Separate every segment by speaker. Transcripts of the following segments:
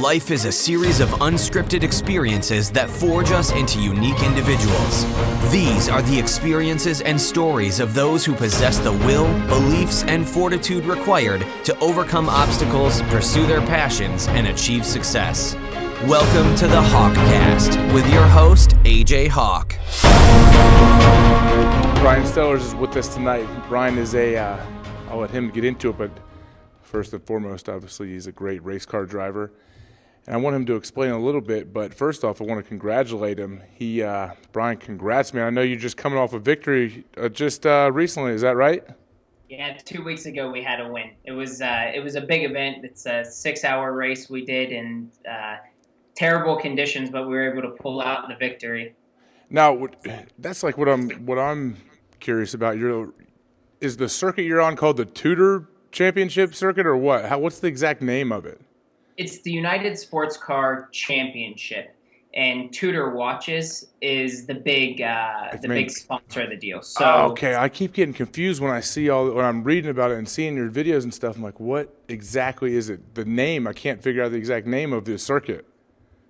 Speaker 1: Life is a series of unscripted experiences that forge us into unique individuals. These are the experiences and stories of those who possess the will, beliefs, and fortitude required to overcome obstacles, pursue their passions, and achieve success. Welcome to the HawkCast with your host, AJ Hawk.
Speaker 2: Bryan Sellers is with us tonight. Bryan is I'll let him get into it, but first and foremost, obviously, he's a great race car driver. And I want him to explain a little bit, but first off, I want to congratulate him. Bryan, congrats, man. I know you're just coming off a victory just recently, is that right?
Speaker 3: Yeah, 2 weeks ago we had a win. It was a big event. It's a 6-hour race we did in terrible conditions, but we were able to pull out the victory.
Speaker 2: Now, that's like what I'm curious about. Is the circuit you're on called the TUDOR Championship circuit, or what? What's the exact name of it?
Speaker 3: It's the United Sports Car Championship, and TUDOR Watches is the big sponsor of the deal. So
Speaker 2: okay, I keep getting confused when I see when I'm reading about it and seeing your videos and stuff. I'm like, what exactly is it? The name, I can't figure out the exact name of the circuit.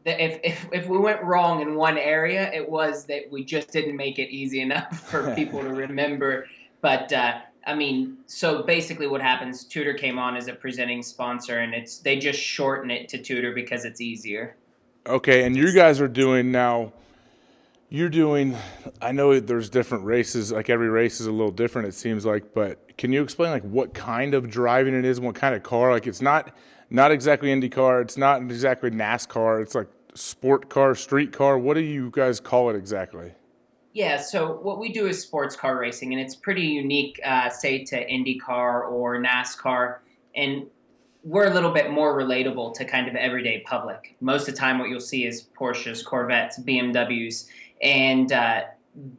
Speaker 3: If we went wrong in one area, it was that we just didn't make it easy enough for people to remember. But so basically what happens, TUDOR came on as a presenting sponsor, and they just shorten it to TUDOR because it's easier.
Speaker 2: Okay, and you guys are doing I know there's different races, like every race is a little different, it seems like, but can you explain like what kind of driving it is, what kind of car? Like it's not exactly IndyCar, it's not exactly NASCAR, it's like sport car, street car. What do you guys call it exactly?
Speaker 3: Yeah, so what we do is sports car racing, and it's pretty unique, say, to IndyCar or NASCAR, and we're a little bit more relatable to kind of everyday public. Most of the time what you'll see is Porsches, Corvettes, BMWs, and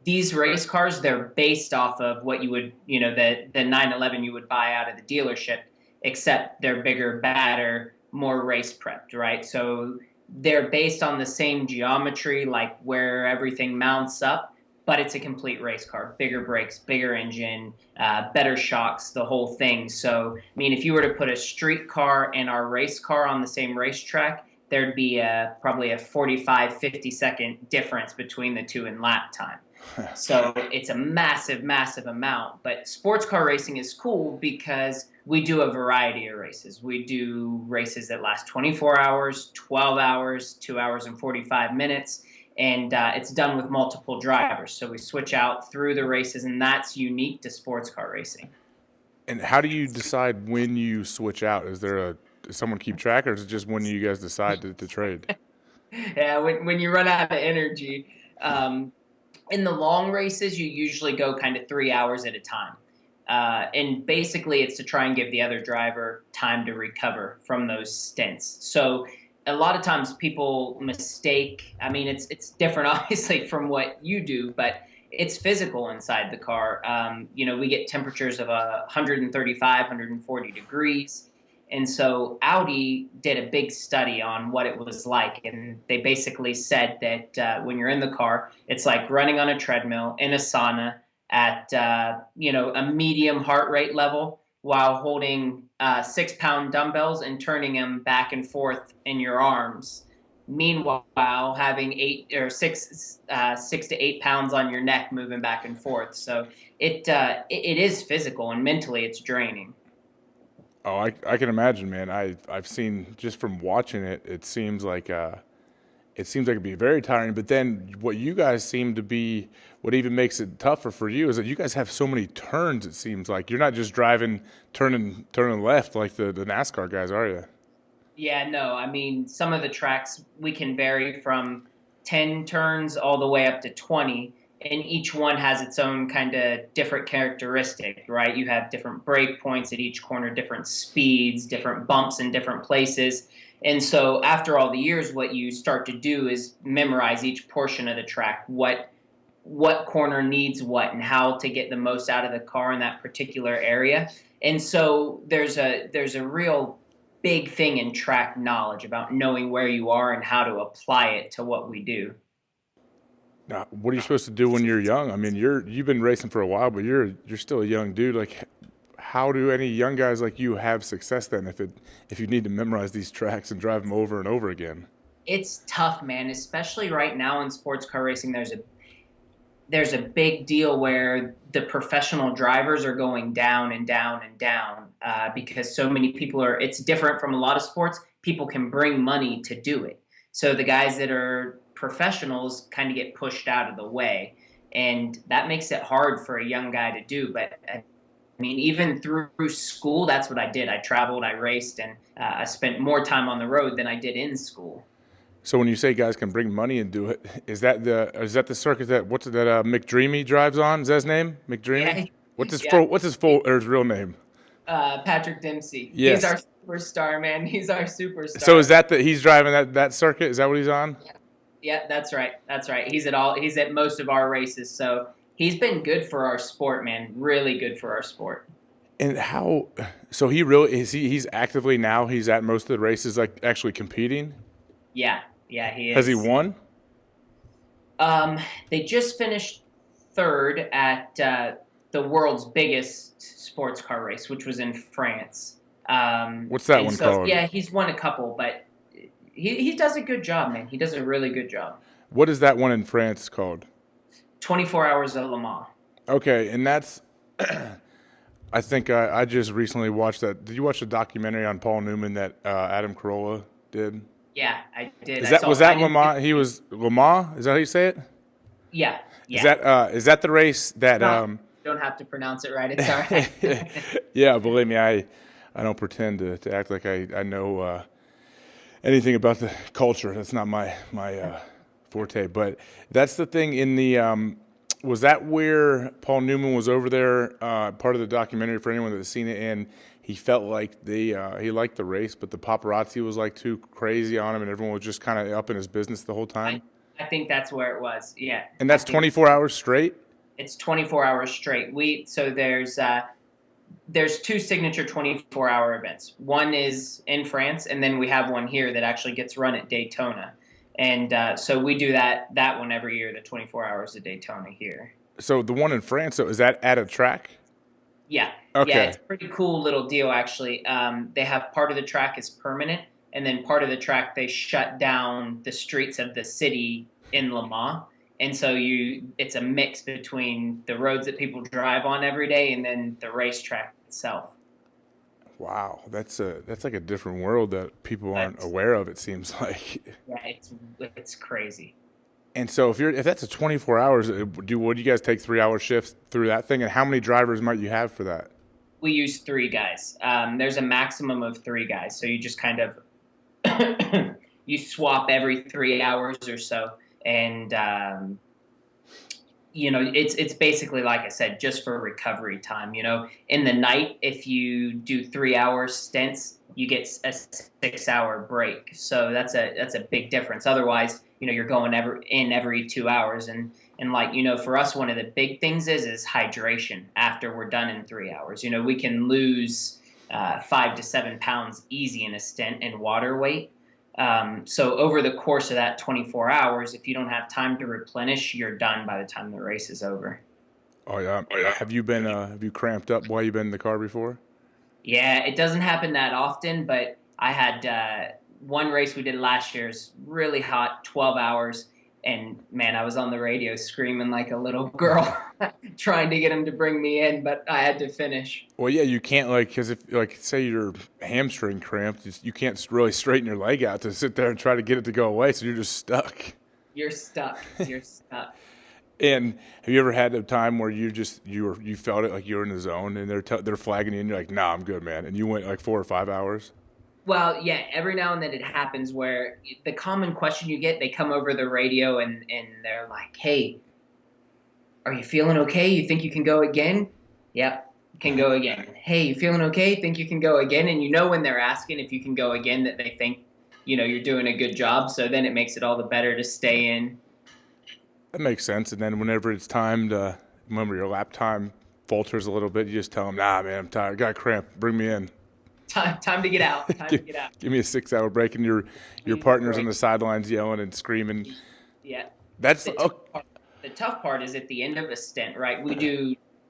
Speaker 3: these race cars, they're based off of what you would, the 911 you would buy out of the dealership, except they're bigger, badder, more race prepped, right? So they're based on the same geometry, like where everything mounts up, but it's a complete race car. Bigger brakes, bigger engine, better shocks, the whole thing. So, if you were to put a street car and our race car on the same racetrack, there'd be probably a 45, 50-second difference between the two in lap time. So it's a massive, massive amount. But sports car racing is cool because we do a variety of races. We do races that last 24 hours, 12 hours, 2 hours and 45 minutes. And it's done with multiple drivers. So we switch out through the races, and that's unique to sports car racing.
Speaker 2: And how do you decide when you switch out? Does someone keep track, or is it just when you guys decide to trade?
Speaker 3: Yeah, when you run out of energy. In the long races, you usually go kind of 3 hours at a time. And basically, it's to try and give the other driver time to recover from those stints. So a lot of times people mistake, it's different obviously from what you do, but it's physical inside the car. We get temperatures of 135, 140 degrees. And so Audi did a big study on what it was like. And they basically said that when you're in the car, it's like running on a treadmill in a sauna at, a medium heart rate level, while holding 6-pound dumbbells and turning them back and forth in your arms. Meanwhile, having 6 to 8 pounds on your neck moving back and forth. So it is physical, and mentally it's draining.
Speaker 2: Oh, I can imagine, man. I've seen, just from watching it, it seems like it'd be very tiring. But then what you guys seem to be, what even makes it tougher for you is that you guys have so many turns. It seems like you're not just driving, turning left like the NASCAR guys, are you?
Speaker 3: Yeah, no. Some of the tracks we can vary from 10 turns all the way up to 20, and each one has its own kind of different characteristic, right? You have different break points at each corner, different speeds, different bumps in different places. And so after all the years, what you start to do is memorize each portion of the track, what corner needs what, and how to get the most out of the car in that particular area. And so there's a real big thing in track knowledge about knowing where you are and how to apply it to what we do.
Speaker 2: Now, what are you supposed to do when you're young? You've been racing for a while, but you're still a young dude. Like, how do any young guys like you have success then if you need to memorize these tracks and drive them over and over again?
Speaker 3: It's tough, man, especially right now in sports car racing. There's a big deal where the professional drivers are going down and down and down because so many people are. It's different from a lot of sports. People can bring money to do it. So the guys that are professionals kind of get pushed out of the way. And that makes it hard for a young guy to do. But I mean, even through school, that's what I did. I traveled, I raced, and I spent more time on the road than I did in school.
Speaker 2: So when you say guys can bring money and do it, is that the circuit that McDreamy drives on? Is that his name? McDreamy?
Speaker 3: Yeah.
Speaker 2: What's his full or his real name?
Speaker 3: Patrick Dempsey.
Speaker 2: Yes.
Speaker 3: He's our superstar, man. He's our superstar.
Speaker 2: So is that he's driving that circuit? Is that what he's on?
Speaker 3: Yeah, that's right. That's right. He's at most of our races. So he's been good for our sport, man. Really good for our sport.
Speaker 2: And so he's actively now, he's at most of the races, like actually competing?
Speaker 3: Yeah, he is.
Speaker 2: Has he won?
Speaker 3: They just finished third at the world's biggest sports car race, which was in France.
Speaker 2: What's that one called?
Speaker 3: Yeah, he's won a couple, but he does a good job, man. He does a really good job.
Speaker 2: What is that one in France called?
Speaker 3: 24 Hours of Le Mans.
Speaker 2: Okay, and that's I think I just recently watched that. Did you watch the documentary on Paul Newman that Adam Carolla did?
Speaker 3: Yeah, I did.
Speaker 2: Was that Le Mans? He was Le Mans? Is that how you say it?
Speaker 3: Yeah.
Speaker 2: Is that the race that?
Speaker 3: No, don't have to pronounce it right. It's all right.
Speaker 2: Yeah, believe me, I don't pretend to act like I know anything about the culture. That's not my forte. But that's the thing in the. Was that where Paul Newman was over there? Part of the documentary for anyone that's seen it, and he felt like he liked the race, but the paparazzi was like too crazy on him, and everyone was just kind of up in his business the whole time.
Speaker 3: I think that's where it was. Yeah.
Speaker 2: And that's 24 hours straight.
Speaker 3: It's 24 hours straight. There's two signature 24-hour events. One is in France, and then we have one here that actually gets run at Daytona. And so we do that one every year, the 24 hours of Daytona here.
Speaker 2: So the one in France, so is that at a track?
Speaker 3: Yeah.
Speaker 2: Okay.
Speaker 3: Yeah, it's a pretty cool little deal, actually. They have part of the track is permanent, and then part of the track they shut down the streets of the city in Le Mans. And so it's a mix between the roads that people drive on every day and then the racetrack itself.
Speaker 2: Wow, that's like a different world that people aren't aware of. It seems like.
Speaker 3: Yeah, it's crazy.
Speaker 2: And so if that's a 24 hours, would you guys take 3-hour shifts through that thing? And how many drivers might you have for that?
Speaker 3: We use 3 guys. There's a maximum of 3 guys, so you just kind of you swap every 3 hours or so, and it's basically, like I said, just for recovery time. In the night, if you do 3-hour stints, you get a 6-hour break. So that's a big difference. Otherwise, you're going every 2 hours, and for us, one of the big things is hydration after we're done in 3 hours. We can lose 5 to 7 pounds easy in a stint in water weight. So over the course of that 24 hours, if you don't have time to replenish, you're done by the time the race is over.
Speaker 2: Oh yeah. Have you cramped up while you've been in the car before?
Speaker 3: Yeah, it doesn't happen that often, but I had one race we did last year. It's really hot, 12 hours. And man, I was on the radio screaming like a little girl, trying to get him to bring me in, but I had to finish.
Speaker 2: Well, yeah, you can't because if say your hamstring cramped, you can't really straighten your leg out to sit there and try to get it to go away, so you're just stuck.
Speaker 3: You're stuck. You're stuck.
Speaker 2: And have you ever had a time where you felt it like you were in the zone and they're flagging you and you're like, nah, I'm good, man, and you went like 4 or 5 hours?
Speaker 3: Well, yeah, every now and then it happens where the common question you get, they come over the radio and they're like, hey, are you feeling okay? You think you can go again? Yep, can go again. Hey, you feeling okay? Think you can go again? And when they're asking if you can go again, that they think, you're doing a good job. So then it makes it all the better to stay in.
Speaker 2: That makes sense. And then whenever it's time to, remember your lap time falters a little bit, you just tell them, nah, man, I'm tired. Got a cramp. Bring me in.
Speaker 3: Time to get out.
Speaker 2: Give me a 6-hour break, and your partner's on the sidelines yelling and screaming.
Speaker 3: Yeah.
Speaker 2: That's
Speaker 3: the tough part is at the end of a stint, right?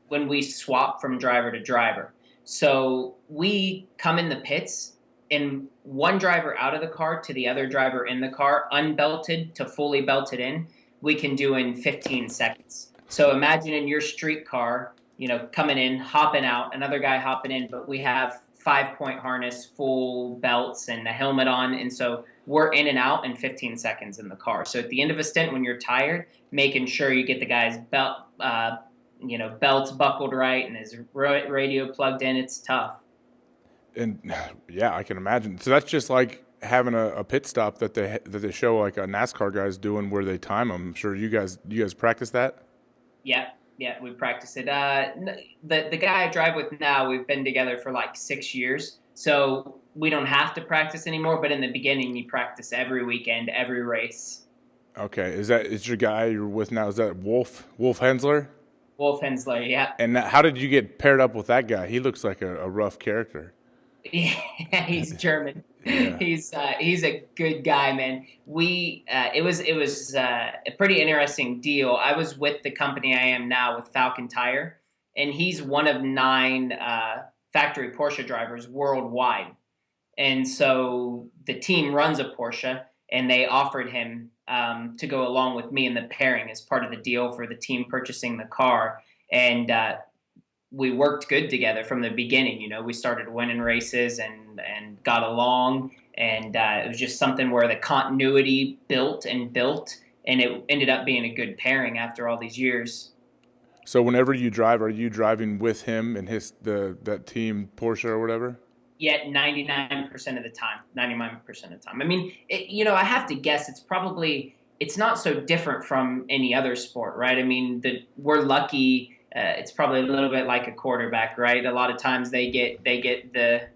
Speaker 3: When we swap from driver to driver, So we come in the pits, and one driver out of the car to the other driver in the car, unbelted to fully belted in, we can do in 15 seconds. So imagine in your street car, coming in, hopping out, another guy hopping in, but we have 5-point harness, full belts, and a helmet on. And so we're in and out in 15 seconds in the car. So at the end of a stint, when you're tired, making sure you get the guy's belts buckled right and his radio plugged in, it's tough.
Speaker 2: And yeah, I can imagine. So that's just like having a pit stop that they show like a NASCAR guys doing where they time them. I'm sure you guys practice that.
Speaker 3: Yeah, we practice it. The guy I drive with now, we've been together for like 6 years, so we don't have to practice anymore. But in the beginning, you practice every weekend, every race.
Speaker 2: Okay, is your guy you're with now? Is that Wolf Hensler?
Speaker 3: Wolf Hensler, yeah.
Speaker 2: And how did you get paired up with that guy? He looks like a rough character.
Speaker 3: Yeah, he's German.
Speaker 2: Yeah.
Speaker 3: He's a good guy, man. It was a pretty interesting deal. I was with the company I am now with Falken Tire, and he's one of 9 factory Porsche drivers worldwide. And so the team runs a Porsche, and they offered him to go along with me in the pairing as part of the deal for the team purchasing the car. And we worked good together from the beginning. We started winning races and got along, and it was just something where the continuity built, and it ended up being a good pairing after all these years.
Speaker 2: So whenever you drive, are you driving with him and that team Porsche or whatever?
Speaker 3: Yeah, 99% of the time. 99% of the time. I mean, I have to guess it's not so different from any other sport, right? I mean, we're lucky. It's probably a little bit like a quarterback, right? A lot of times they get the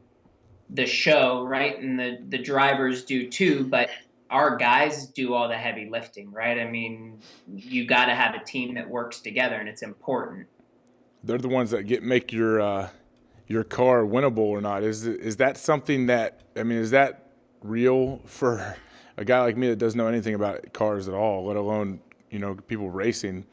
Speaker 3: show, right, and the drivers do too. But our guys do all the heavy lifting, right? I mean, you got to have a team that works together, and it's important.
Speaker 2: They're the ones that make your car winnable or not. Is that something that, I mean, is that real for a guy like me that doesn't know anything about cars at all, let alone people racing?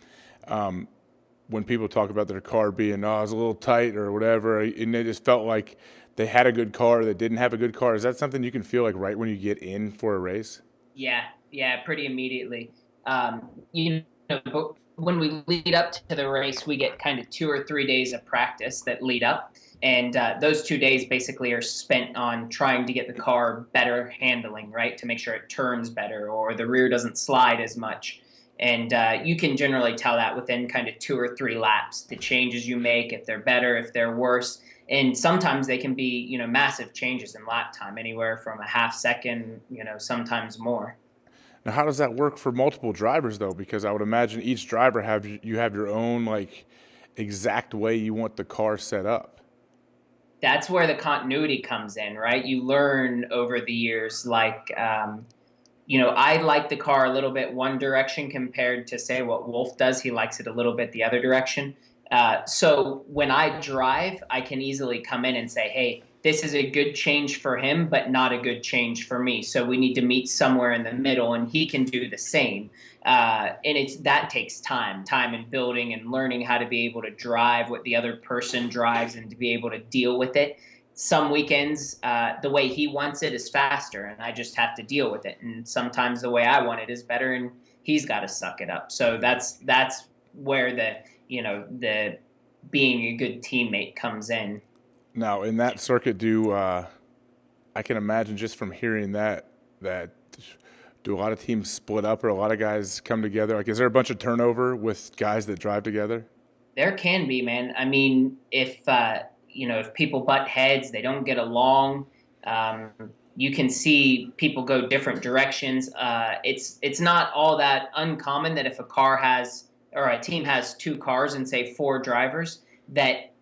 Speaker 2: When people talk about their car being, it was a little tight or whatever, and they just felt like they had a good car, they didn't have a good car. Is that something you can feel like right when you get in for a race?
Speaker 3: Yeah, pretty immediately. But when we lead up to the race, we get kind of 2 or 3 days of practice that lead up. And those 2 days basically are spent on trying to get the car better handling, right, to make sure it turns better or the rear doesn't slide as much. And you can generally tell that within kind of 2 or 3 laps, the changes you make, if they're better, if they're worse. And sometimes they can be, massive changes in lap time, anywhere from a half second, sometimes more.
Speaker 2: Now, how does that work for multiple drivers, though? Because I would imagine each driver have your own, like, exact way you want the car set up.
Speaker 3: That's where the continuity comes in, right? You learn over the years, like, I like the car a little bit one direction compared to, say, what Wolf does. He likes it a little bit the other direction. So when I drive, I can easily come in and say, hey, this is a good change for him, but not a good change for me. So we need to meet somewhere in the middle, and he can do the same. And that takes time in building and learning how to be able to drive what the other person drives and to be able to deal with it. Some weekends, the way he wants it is faster, and I just have to deal with it. And sometimes the way I want it is better, and he's got to suck it up. So that's where the being a good teammate comes in.
Speaker 2: Now, in that circuit, I can imagine just from hearing that do a lot of teams split up or a lot of guys come together? Like, is there a bunch of turnover with guys that drive together?
Speaker 3: There can be, man. I mean, if people butt heads, they don't get along. You can see people go different directions. It's not all that uncommon that if a team has 2 cars and say 4 drivers, that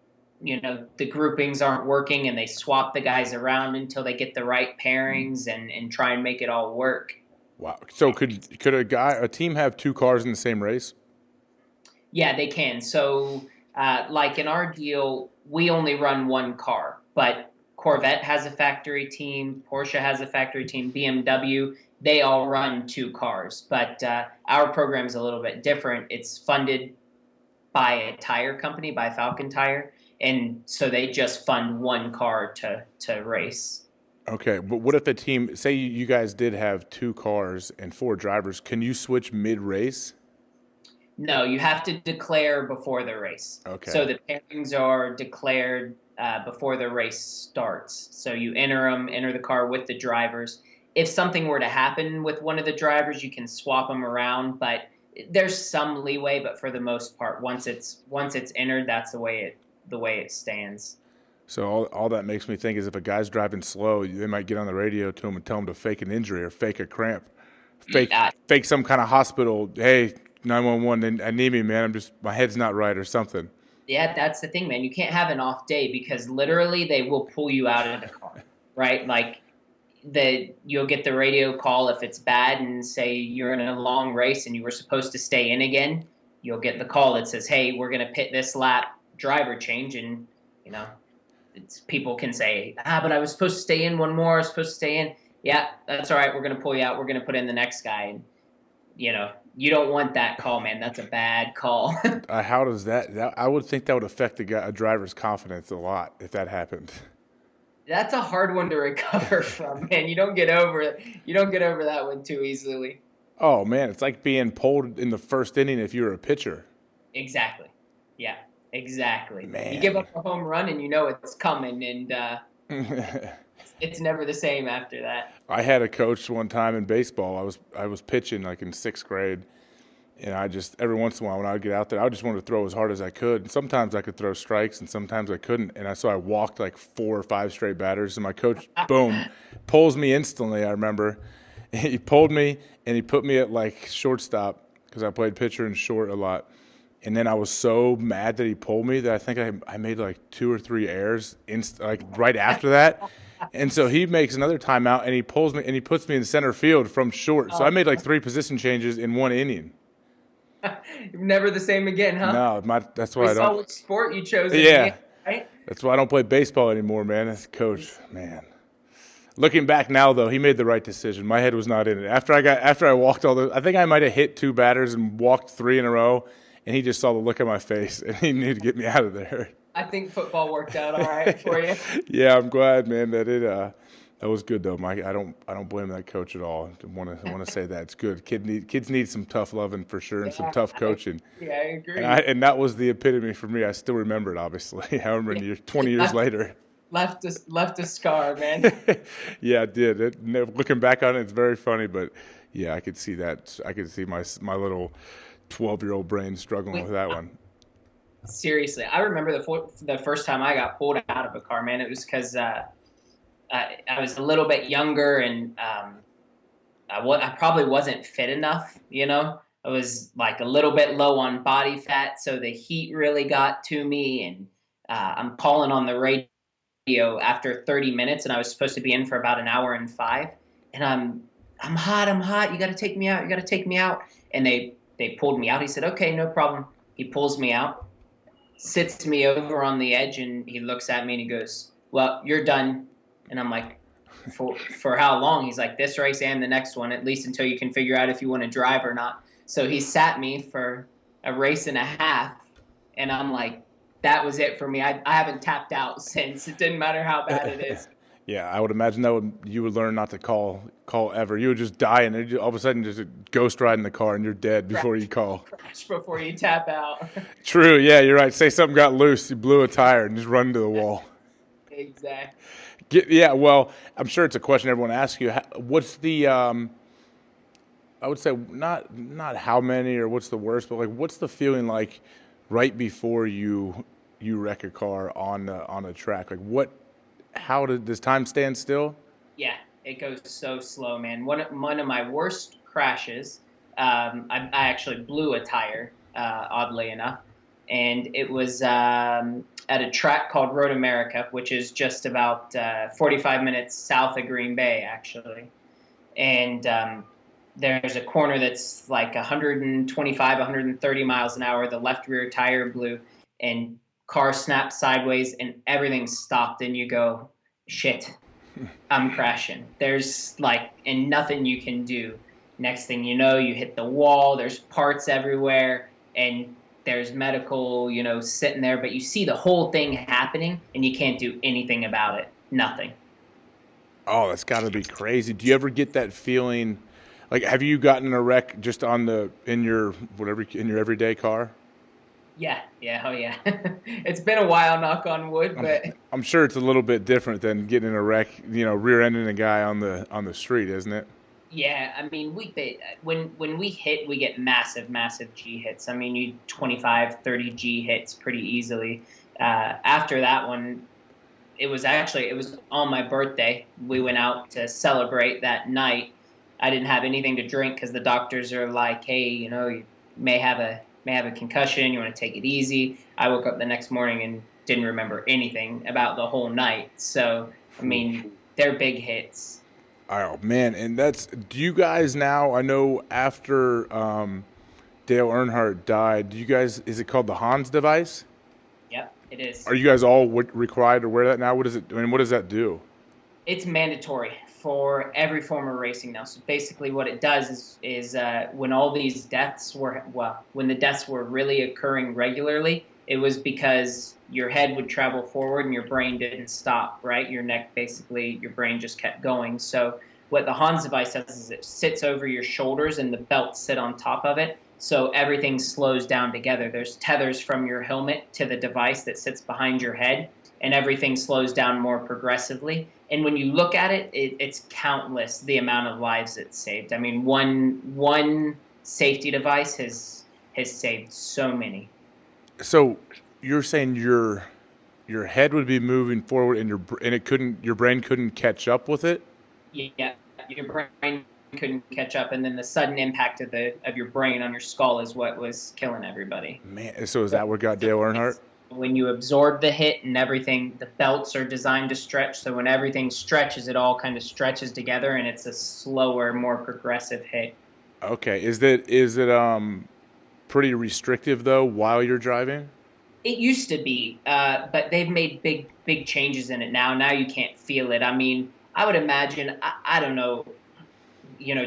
Speaker 3: the groupings aren't working and they swap the guys around until they get the right pairings and try and make it all work.
Speaker 2: Wow. So could a team have 2 cars in the same race?
Speaker 3: Yeah, they can. So like in our deal, we only run 1 car, but Corvette has a factory team, Porsche has a factory team, BMW, they all run 2 cars. But our program's a little bit different. It's funded by a tire company, by Falken Tire, And so they just fund one car to race.
Speaker 2: Okay, but what if a team, say you guys did have 2 cars and 4 drivers, can you switch mid-race?
Speaker 3: No, you have to declare before the race.
Speaker 2: Okay.
Speaker 3: So the pairings are declared before the race starts. So you enter the car with the drivers. If something were to happen with one of the drivers, you can swap them around, but there's some leeway. But for the most part, once it's entered, that's the way it stands.
Speaker 2: So all that makes me think is if a guy's driving slow, they might get on the radio to him and tell him to fake an injury or fake a cramp, fake some kind of hospital. Hey, 911, I need me, man. My head's not right or something.
Speaker 3: Yeah, that's the thing, man. You can't have an off day because literally they will pull you out of the car, right? Like you'll get the radio call if it's bad and say you're in a long race and you were supposed to stay in again. You'll get the call that says, hey, we're going to pit this lap, driver change. And, people can say, but I was supposed to stay in one more. I was supposed to stay in. Yeah, that's all right. We're going to pull you out. We're going to put in the next guy. And, you don't want that call, man. That's a bad call.
Speaker 2: How does that I would think that would affect a driver's confidence a lot if that happened.
Speaker 3: That's a hard one to recover from, man. You don't get over that one too easily.
Speaker 2: Oh, man, it's like being pulled in the first inning if you were a pitcher.
Speaker 3: Exactly. Yeah, exactly.
Speaker 2: Man.
Speaker 3: You give up a home run and you know it's coming, and it's never the same after that.
Speaker 2: I had a coach one time in baseball. I was pitching like in 6th grade, and I just every once in a while when I would get out there, I just wanted to throw as hard as I could. And sometimes I could throw strikes, and sometimes I couldn't. And so I walked like 4 or 5 straight batters, and my coach, boom, pulls me instantly. I remember he pulled me and he put me at like shortstop because I played pitcher and short a lot. And then I was so mad that he pulled me that I think I made like 2 or 3 errors like right after that. And so he makes another timeout and he pulls me and he puts me in center field from short. So I made like 3 position changes in 1 inning.
Speaker 3: Never the same again, huh?
Speaker 2: No, that's why I don't.
Speaker 3: We saw what sport you chose.
Speaker 2: Yeah,
Speaker 3: right?
Speaker 2: That's why I don't play baseball anymore, man. As a coach, man. Looking back now, though, he made the right decision. My head was not in it. After I walked all those, I think I might have hit 2 batters and walked 3 in a row, and he just saw the look on my face, and he knew to get me out of there.
Speaker 3: I think football worked out all right for you.
Speaker 2: Yeah, I'm glad, man, that that was good though, Mike. I don't blame that coach at all. I want to say that it's good. Kids need some tough loving for sure and some tough coaching.
Speaker 3: I agree.
Speaker 2: And that was the epitome for me. I still remember it, obviously. I remember 20 years later.
Speaker 3: Left a scar, man.
Speaker 2: Yeah, it did. Looking back on it, it's very funny, but yeah, I could see that. I could see my little 12-year-old brain struggling with that one.
Speaker 3: Seriously, I remember the first time I got pulled out of a car, man. It was because I was a little bit younger and I probably wasn't fit enough, I was like a little bit low on body fat, so the heat really got to me, and I'm calling on the radio after 30 minutes, and I was supposed to be in for about an hour and 5, and I'm hot, you got to take me out, and they pulled me out. He said, okay, no problem. He pulls me out, sits me over on the edge, and he looks at me and he goes, well, you're done. And I'm like, for how long? He's like, this race and the next one, at least until you can figure out if you want to drive or not. So he sat me for a race and a half, and I'm like, that was it for me. I haven't tapped out since. It didn't matter how bad it is.
Speaker 2: Yeah, I would imagine you would learn not to call ever. You would just die, and all of a sudden just a ghost ride in the car, and you're dead before you call.
Speaker 3: Crash before you tap out.
Speaker 2: True, yeah, you're right. Say something got loose, you blew a tire, and just run into the wall.
Speaker 3: Exactly.
Speaker 2: Yeah, well, I'm sure it's a question everyone asks you. What's the, I would say not how many or what's the worst, but like what's the feeling like right before you wreck a car on a track? Like does time stand still?
Speaker 3: Yeah, it goes so slow, man. One of my worst crashes, I actually blew a tire, oddly enough, and it was at a track called Road America, which is just about 45 minutes south of Green Bay, actually. And there's a corner that's like 125, 130 miles an hour. The left rear tire blew, and car snapped sideways, and everything stopped. And you go, shit, I'm crashing. There's and nothing you can do. Next thing you know, you hit the wall. There's parts everywhere, and there's medical, sitting there, but you see the whole thing happening and you can't do anything about it. Nothing.
Speaker 2: Oh, that's got to be crazy. Do you ever get that feeling? Like, have you gotten in a wreck just in your everyday car?
Speaker 3: Yeah, oh yeah. It's been a while, knock on wood, but
Speaker 2: I'm sure it's a little bit different than getting in a wreck, rear-ending a guy on the street, isn't it?
Speaker 3: yeah, I mean, when we hit, we get massive G hits. I mean, you 25, 30 G hits pretty easily. After that one, it was on my birthday. We went out to celebrate that night. I didn't have anything to drink because the doctors are like, hey, you may have a concussion. You want to take it easy. I woke up the next morning and didn't remember anything about the whole night. So, I mean, they're big hits.
Speaker 2: Oh man, and do you guys now? I know after Dale Earnhardt died, is it called the Hans device?
Speaker 3: Yep, it is.
Speaker 2: Are you guys all required to wear that now? What is it? I mean, what does that do?
Speaker 3: It's mandatory for every form of racing now. So basically, what it does is when all these deaths when the deaths were really occurring regularly, it was because your head would travel forward and your brain didn't stop. Right, your neck basically, your brain just kept going. So what the Hans device does is it sits over your shoulders and the belts sit on top of it. So everything slows down together. There's tethers from your helmet to the device that sits behind your head, and everything slows down more progressively. And when you look at it, it's countless the amount of lives it's saved. I mean, one safety device has saved so many.
Speaker 2: So you're saying your head would be moving forward, and your brain couldn't catch up with it?
Speaker 3: Yeah, your brain couldn't catch up, and then the sudden impact of your brain on your skull is what was killing everybody.
Speaker 2: Man, so is that what got Dale Earnhardt?
Speaker 3: When you absorb the hit and everything, the belts are designed to stretch. So when everything stretches, it all kind of stretches together, and it's a slower, more progressive hit.
Speaker 2: Okay, is it pretty restrictive though while you're driving?
Speaker 3: It used to be, but they've made big changes in it now. Now you can't feel it. I mean, I would imagine, I don't know,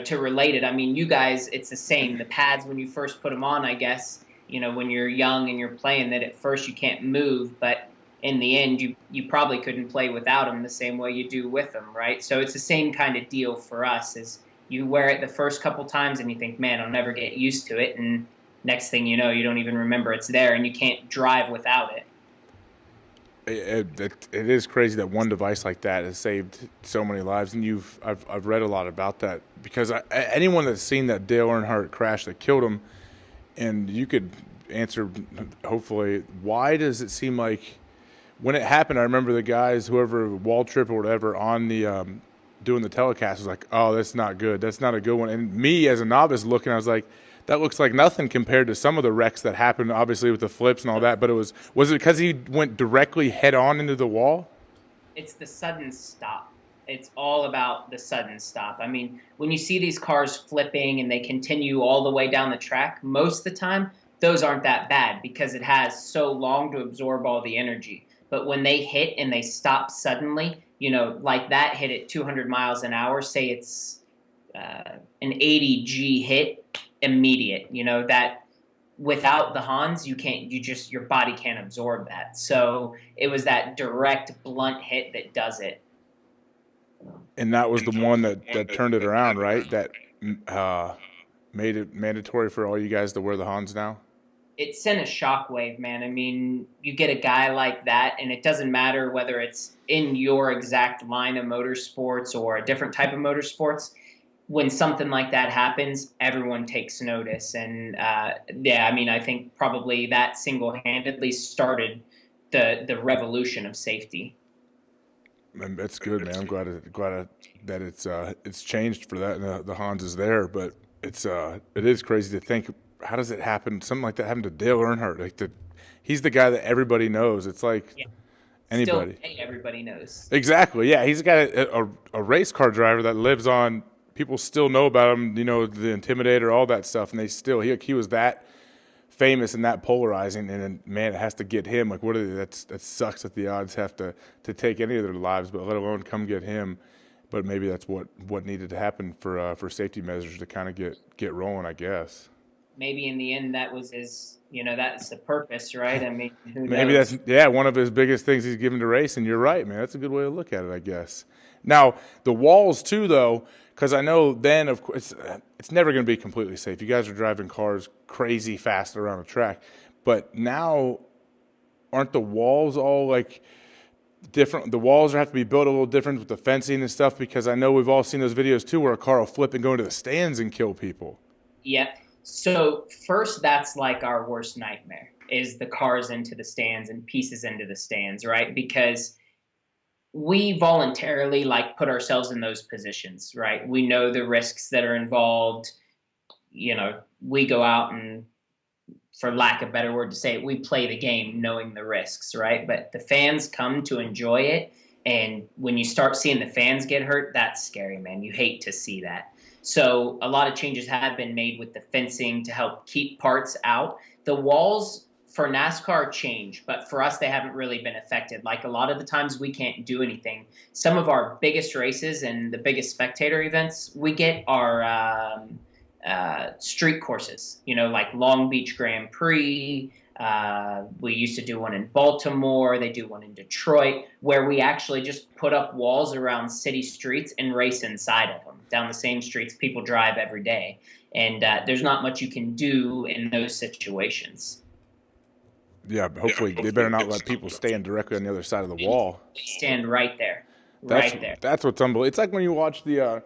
Speaker 3: to relate it. I mean, you guys, it's the same. The pads, when you first put them on, I guess, when you're young and you're playing, that at first you can't move, but in the end, you probably couldn't play without them the same way you do with them, right? So it's the same kind of deal for us. Is you wear it the first couple times and you think, man, I'll never get used to it, and next thing you know, you don't even remember it's there, and you can't drive without it.
Speaker 2: It is crazy that one device like that has saved so many lives, and I've read a lot about that, because anyone that's seen that Dale Earnhardt crash that killed him, and you could answer, hopefully, why does it seem like when it happened, I remember the guys, whoever, Waltrip or whatever, on the doing the telecast was like, oh, that's not good. That's not a good one. And me as a novice looking, I was like, that looks like nothing compared to some of the wrecks that happened, obviously with the flips and all that. But was it because he went directly head on into the wall?
Speaker 3: It's the sudden stop. It's all about the sudden stop. I mean, when you see these cars flipping and they continue all the way down the track, most of the time, those aren't that bad because it has so long to absorb all the energy. But when they hit and they stop suddenly, like that hit at 200 miles an hour, say it's an 80 G hit, immediate, that without the Hans, your body can't absorb that. So it was that direct, blunt hit that does it.
Speaker 2: And that was the one that turned it around, right? That made it mandatory for all you guys to wear the Hans now?
Speaker 3: It sent a shockwave, man. I mean, you get a guy like that, and it doesn't matter whether it's in your exact line of motorsports or a different type of motorsports. When something like that happens, everyone takes notice. And, I mean, I think probably that single-handedly started the revolution of safety.
Speaker 2: That's good, man. I'm glad that it's changed for that, and the Hans is there. But it is crazy to think, how does it happen? Something like that happened to Dale Earnhardt. He's the guy that everybody knows. It's like anybody.
Speaker 3: Still, everybody knows.
Speaker 2: Exactly. Yeah, he's got a race car driver that lives on. People still know about him. The Intimidator, all that stuff, and he was that famous and that polarizing, and then, man, it has to get him. Like, that sucks that the odds have to take any of their lives, but let alone come get him. But maybe that's what needed to happen for safety measures to kind of get rolling, I guess.
Speaker 3: Maybe in the end that was That's the purpose, right? I mean, who
Speaker 2: Maybe
Speaker 3: knows?
Speaker 2: that's one of his biggest things he's given to racing. You're right, man. That's a good way to look at it, I guess. Now the walls too, though, because I know then of course it's never going to be completely safe. You guys are driving cars crazy fast around a track, but now aren't the walls all like different? The walls have to be built a little different with the fencing and stuff, because I know we've all seen those videos too where a car will flip and go into the stands and kill people.
Speaker 3: Yeah. So first, that's like our worst nightmare, is the cars into the stands and pieces into the stands, right? Because we voluntarily like put ourselves in those positions, right? We know the risks that are involved. We go out and, for lack of a better word to say it, we play the game knowing the risks, right? But the fans come to enjoy it. And when you start seeing the fans get hurt, that's scary, man. You hate to see that. So a lot of changes have been made with the fencing to help keep parts out. The walls for NASCAR change, but for us, they haven't really been affected. Like a lot of the times we can't do anything. Some of our biggest races and the biggest spectator events we get are street courses, like Long Beach Grand Prix. We used to do one in Baltimore. They do one in Detroit, where we actually just put up walls around city streets and race inside of them, down the same streets people drive every day. And there's not much you can do in those situations.
Speaker 2: Yeah, but hopefully they better not let people stand directly on the other side of the wall.
Speaker 3: Stand right there.
Speaker 2: That's what's unbelievable. It's like when you watch even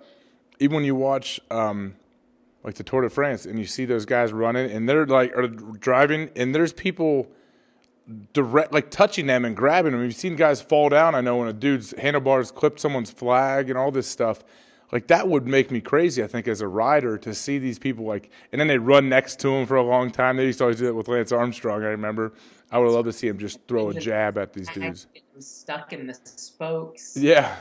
Speaker 2: when you watch like the Tour de France, and you see those guys running, and they're like are driving, and there's people like touching them and grabbing them. You've seen guys fall down. I know when a dude's handlebars clipped someone's flag and all this stuff. Like that would make me crazy, I think, as a rider, to see these people like, and then they run next to him for a long time. They used to always do that with Lance Armstrong. I remember. I would love to see him just throw a jab at these dudes.
Speaker 3: Stuck in the spokes.
Speaker 2: Yeah.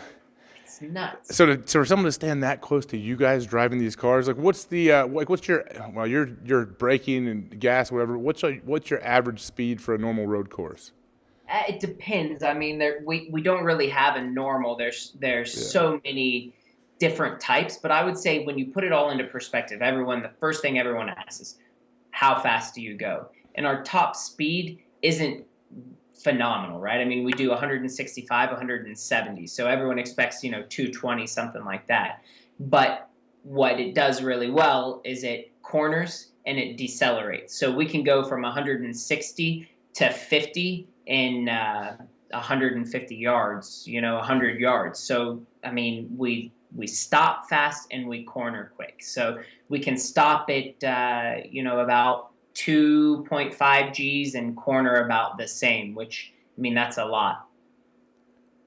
Speaker 3: Nuts.
Speaker 2: So for someone to stand that close to you guys driving these cars, like what's your braking and gas, whatever. What's your average speed for a normal road course?
Speaker 3: It depends. I mean, we don't really have a normal. There's so many different types, but I would say when you put it all into perspective, the first thing everyone asks is, how fast do you go? And our top speed isn't phenomenal, right? I mean, we do 165, 170. So everyone expects, 220, something like that. But what it does really well is it corners and it decelerates. So we can go from 160 to 50 in 150 yards, 100 yards. So, I mean, we stop fast and we corner quick. So we can stop at, about 2.5 Gs and corner about the same, which, I mean, that's a lot.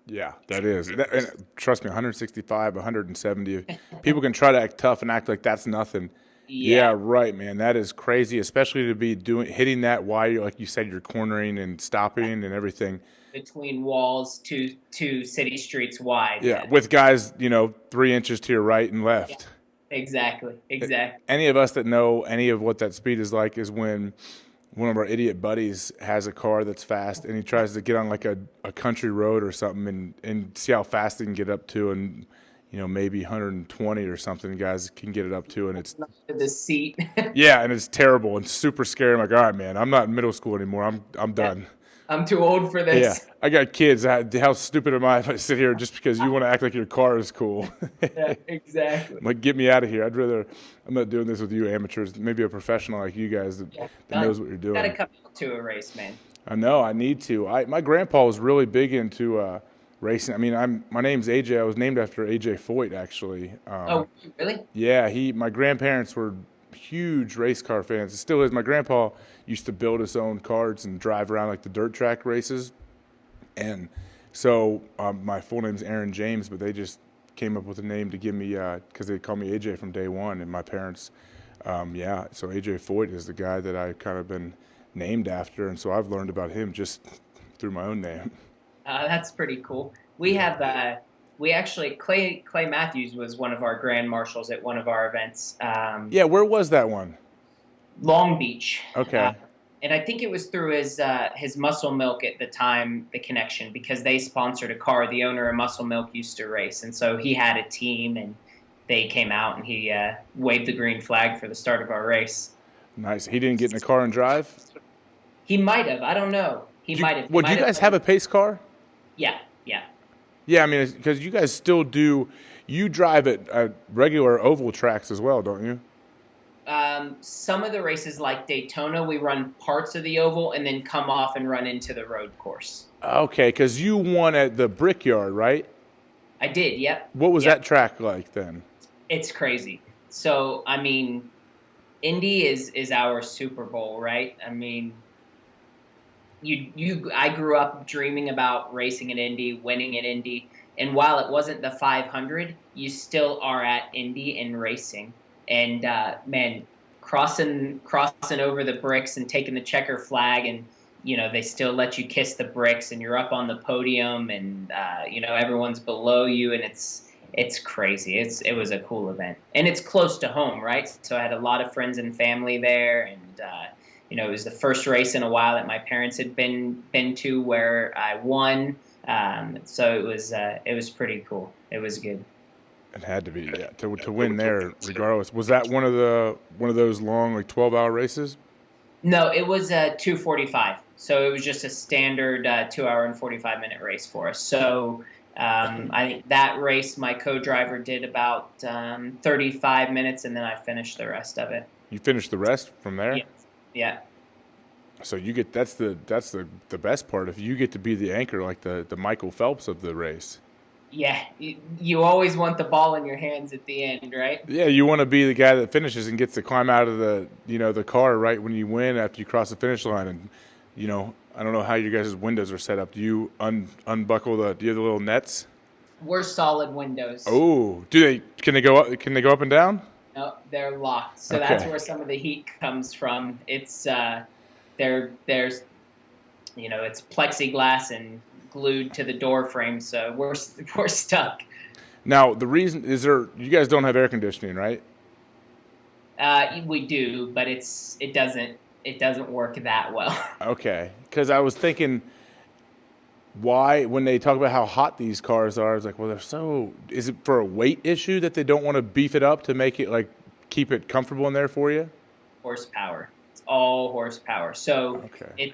Speaker 2: Yeah, that is. And trust me, 165, 170. People can try to act tough and act like that's nothing. Yeah, right, man. That is crazy, especially to be hitting that while you're, like you said, you're cornering and stopping and everything.
Speaker 3: Between walls, two city streets wide.
Speaker 2: Yeah, with guys, 3 inches to your right and left.
Speaker 3: Yeah. Exactly.
Speaker 2: Any of us that know any of what that speed is like is when one of our idiot buddies has a car that's fast and he tries to get on like a country road or something and see how fast he can get up to, and maybe 120 or something guys can get it up to, and it's
Speaker 3: the seat.
Speaker 2: Yeah, and it's terrible and super scary. I'm like, all right, man, I'm not in middle school anymore. I'm done.
Speaker 3: I'm too old for this.
Speaker 2: Yeah, I got kids. How stupid am I if I sit here just because you want to act like your car is cool?
Speaker 3: Yeah, exactly.
Speaker 2: I'm like, get me out of here. I'm not doing this with you amateurs. Maybe a professional like you guys that knows what you're doing.
Speaker 3: You got to come to a race, man.
Speaker 2: I know. I need to. My grandpa was really big into racing. I mean, my name's AJ. I was named after AJ Foyt, actually.
Speaker 3: Oh, really?
Speaker 2: Yeah. My grandparents were huge race car fans. It still is. My grandpa used to build his own karts and drive around like the dirt track races. And so my full name's Aaron James, but they just came up with a name to give me because they called me AJ from day one. And my parents, so AJ Foyt is the guy that I've kind of been named after. And so I've learned about him just through my own name.
Speaker 3: That's pretty cool. We have Clay Matthews was one of our grand marshals at one of our events.
Speaker 2: Where was that one?
Speaker 3: Long Beach.
Speaker 2: Okay.
Speaker 3: And I think it was through his Muscle Milk at the time, the connection, because they sponsored a car. The owner of Muscle Milk used to race, and so he had a team, and they came out, and he waved the green flag for the start of our race.
Speaker 2: Nice. He didn't get in the car and drive?
Speaker 3: He might have. I don't know. He might have.
Speaker 2: Well, do you guys have a pace car?
Speaker 3: Yeah, yeah.
Speaker 2: Yeah, I mean, because you guys still do. You drive at regular oval tracks as well, don't you?
Speaker 3: Some of the races like Daytona, we run parts of the oval and then come off and run into the road course.
Speaker 2: Okay, because you won at the Brickyard, right?
Speaker 3: I did, yep.
Speaker 2: What was
Speaker 3: Yep.
Speaker 2: that track like then?
Speaker 3: It's crazy. So, I mean, Indy is our Super Bowl, right? I mean, I grew up dreaming about racing at Indy, winning at Indy, and while it wasn't the 500, you still are at Indy and racing. And man, crossing over the bricks and taking the checker flag, and they still let you kiss the bricks, and you're up on the podium, and everyone's below you, and it's crazy. It was a cool event, and it's close to home, right? So I had a lot of friends and family there, and it was the first race in a while that my parents had been to where I won. So it was pretty cool. It was good.
Speaker 2: It had to be, yeah, to win there regardless. Was that one of those long, like 12-hour races?
Speaker 3: No, it was 2:45. So it was just a standard 2-hour and 45-minute race for us. So I think that race my co-driver did about 35 minutes, and then I finished the rest of it.
Speaker 2: You finished the rest from there?
Speaker 3: Yeah. Yeah.
Speaker 2: So you get that's the best part, if you get to be the anchor, like the Michael Phelps of the race.
Speaker 3: Yeah, you always want the ball in your hands at the end, right?
Speaker 2: Yeah, you want to be the guy that finishes and gets to climb out of the car right when you win after you cross the finish line. And I don't know how you guys' windows are set up. Do you unbuckle do you have the little nets?
Speaker 3: We're solid windows.
Speaker 2: Oh, can they go up? Can they go up and down?
Speaker 3: No, they're locked. So
Speaker 2: Okay.
Speaker 3: That's where some of the heat comes from. It's there's it's plexiglass and glued to the door frame, so we're stuck.
Speaker 2: Now, the reason is you guys don't have air conditioning, right?
Speaker 3: We do, but it doesn't work that well.
Speaker 2: Okay, because I was thinking, why, when they talk about how hot these cars are, I was like, well, is it for a weight issue that they don't want to beef it up to make it, like, keep it comfortable in there for you?
Speaker 3: Horsepower. It's all horsepower. So
Speaker 2: Okay.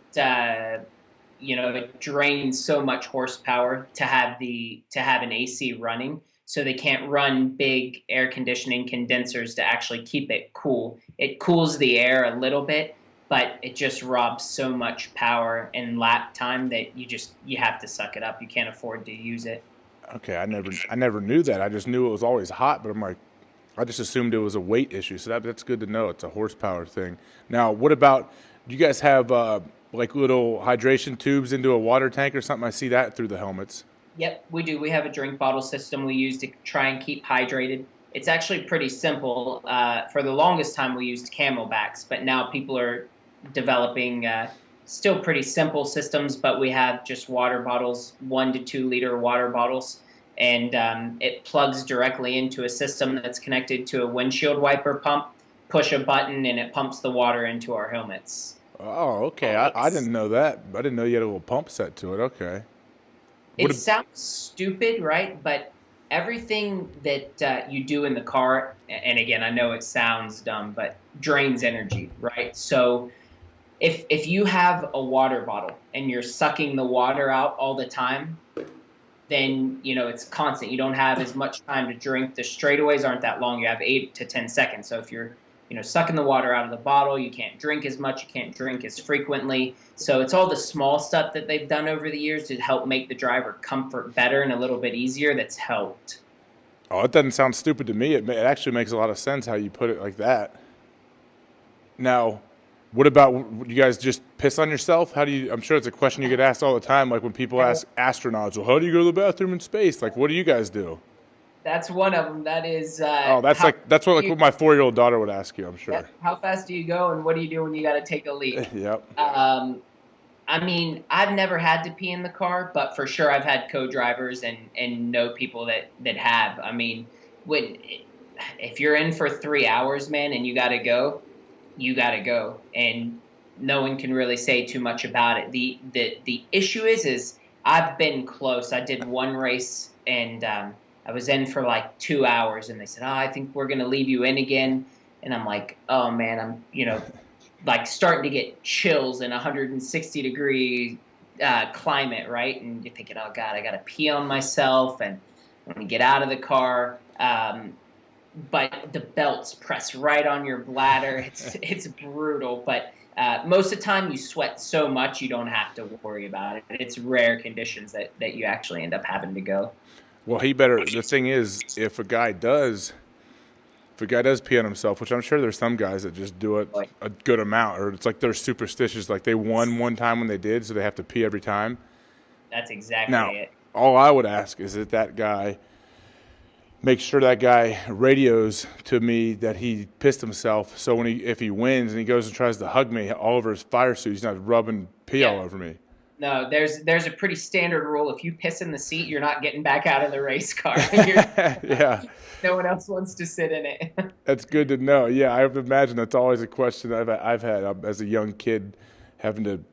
Speaker 3: It drains so much horsepower to have an AC running. So they can't run big air conditioning condensers to actually keep it cool. It cools the air a little bit, but it just robs so much power and lap time that you have to suck it up. You can't afford to use it.
Speaker 2: Okay, I never knew that. I just knew it was always hot, but I'm like, I just assumed it was a weight issue. So that's good to know. It's a horsepower thing. Now, what about, do you guys have like little hydration tubes into a water tank or something? I see that through the helmets.
Speaker 3: Yep, we do. We have a drink bottle system we use to try and keep hydrated. It's actually pretty simple. For the longest time, we used Camelbacks, but now people are developing still pretty simple systems, but we have just water bottles, 1 to 2 liter water bottles, and it plugs directly into a system that's connected to a windshield wiper pump. Push a button, and it pumps the water into our helmets.
Speaker 2: Oh, okay. I didn't know that. I didn't know you had a little pump set to it. Okay.
Speaker 3: It sounds stupid, right? But everything that you do in the car, and again, I know it sounds dumb, but drains energy, right? So if you have a water bottle and you're sucking the water out all the time, then it's constant. You don't have as much time to drink. The straightaways aren't that long. You have 8 to 10 seconds. So if you're sucking the water out of the bottle, you can't drink as much, you can't drink as frequently. So it's all the small stuff that they've done over the years to help make the driver comfort better and a little bit easier that's helped.
Speaker 2: Oh, it doesn't sound stupid to me. It actually makes a lot of sense how you put it like that. Now, what about, you guys just piss on yourself? I'm sure it's a question you get asked all the time, like when people ask astronauts, well, how do you go to the bathroom in space? Like, what do you guys do?
Speaker 3: That's one of them. That is.
Speaker 2: That's what my 4-year-old daughter would ask you, I'm sure.
Speaker 3: How fast do you go, and what do you do when you got to take a leak?
Speaker 2: Yep.
Speaker 3: I mean, I've never had to pee in the car, but for sure I've had co-drivers and know people that have. I mean, if you're in for 3 hours, man, and you got to go, you got to go, and no one can really say too much about it. The issue is I've been close. I did one race, and I was in for like 2 hours, and they said, I think we're going to leave you in again. And I'm like, oh man, like starting to get chills in 160-degree climate, right? And you're thinking, oh God, I got to pee on myself and I'm going to get out of the car. But the belts press right on your bladder. It's brutal. But most of the time you sweat so much you don't have to worry about it. It's rare conditions that you actually end up having to go.
Speaker 2: Well, the thing is, if a guy does pee on himself, which I'm sure there's some guys that just do it a good amount, or it's like they're superstitious, like they won one time when they did, so they have to pee every time.
Speaker 3: That's exactly it.
Speaker 2: All I would ask is that guy make sure that guy radios to me that he pissed himself, so if he wins and he goes and tries to hug me all over his fire suit, he's not rubbing pee all over me.
Speaker 3: No, there's a pretty standard rule. If you piss in the seat, you're not getting back out of the race car.
Speaker 2: Yeah.
Speaker 3: No one else wants to sit in it.
Speaker 2: That's good to know. Yeah, I imagine that's always a question I've had as a young kid, having to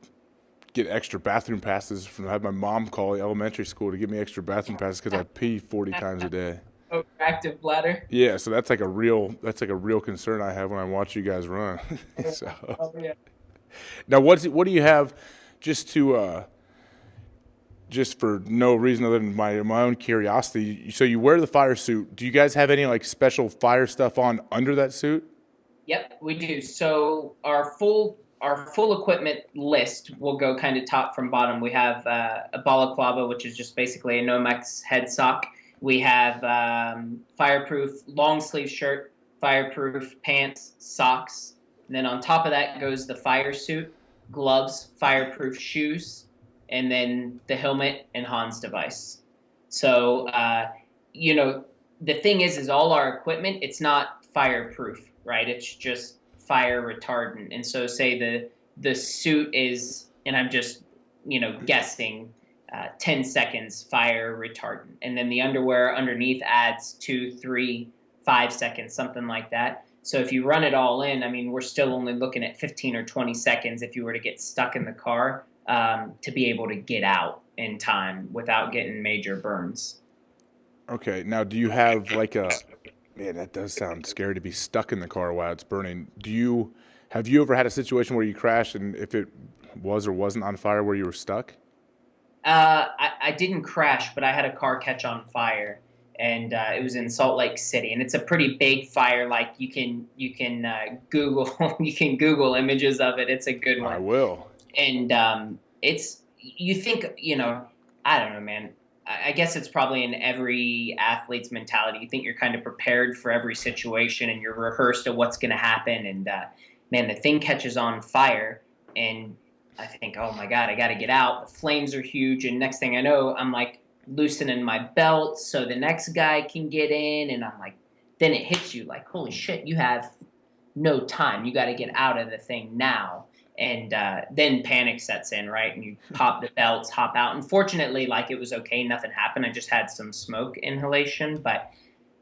Speaker 2: get extra bathroom passes from my mom call the elementary school to give me extra bathroom passes because I pee 40 times a day.
Speaker 3: Overactive bladder.
Speaker 2: Yeah, so that's like a real concern I have when I watch you guys run. So.
Speaker 3: Oh, yeah.
Speaker 2: Now, what do you have, just for no reason other than my own curiosity? So you wear the fire suit. Do you guys have any like special fire stuff on under that suit?
Speaker 3: Yep, we do. So our full equipment list will go kind of top from bottom. We have a balaclava, which is just basically a Nomex head sock. We have fireproof long sleeve shirt, fireproof pants, socks. And then on top of that goes the fire suit, gloves, fireproof shoes, and then the helmet and Hans device. So, the thing is all our equipment, it's not fireproof, right? It's just fire retardant. And so say the suit is, and I'm just, guessing, 10 seconds fire retardant. And then the underwear underneath adds 2, 3, 5 seconds, something like that. So if you run it all in, I mean, we're still only looking at 15 or 20 seconds if you were to get stuck in the car to be able to get out in time without getting major burns.
Speaker 2: Okay. Now, do you have like man, that does sound scary to be stuck in the car while it's burning. Have you ever had a situation where you crashed and if it was or wasn't on fire where you were stuck?
Speaker 3: I didn't crash, but I had a car catch on fire. And it was in Salt Lake City, and it's a pretty big fire. Like you can Google images of it. It's a good one.
Speaker 2: I will.
Speaker 3: And you think, I don't know, man. I guess it's probably in every athlete's mentality. You think you're kind of prepared for every situation, and you're rehearsed at what's going to happen. And man, the thing catches on fire, and I think, oh my God, I got to get out. The flames are huge, and next thing I know, I'm like loosening my belt so the next guy can get in, and I'm like, then it hits you like, holy shit, you have no time. You got to get out of the thing now. And then panic sets in, right? And you pop the belts, hop out. Unfortunately, like it was okay, nothing happened. I just had some smoke inhalation, but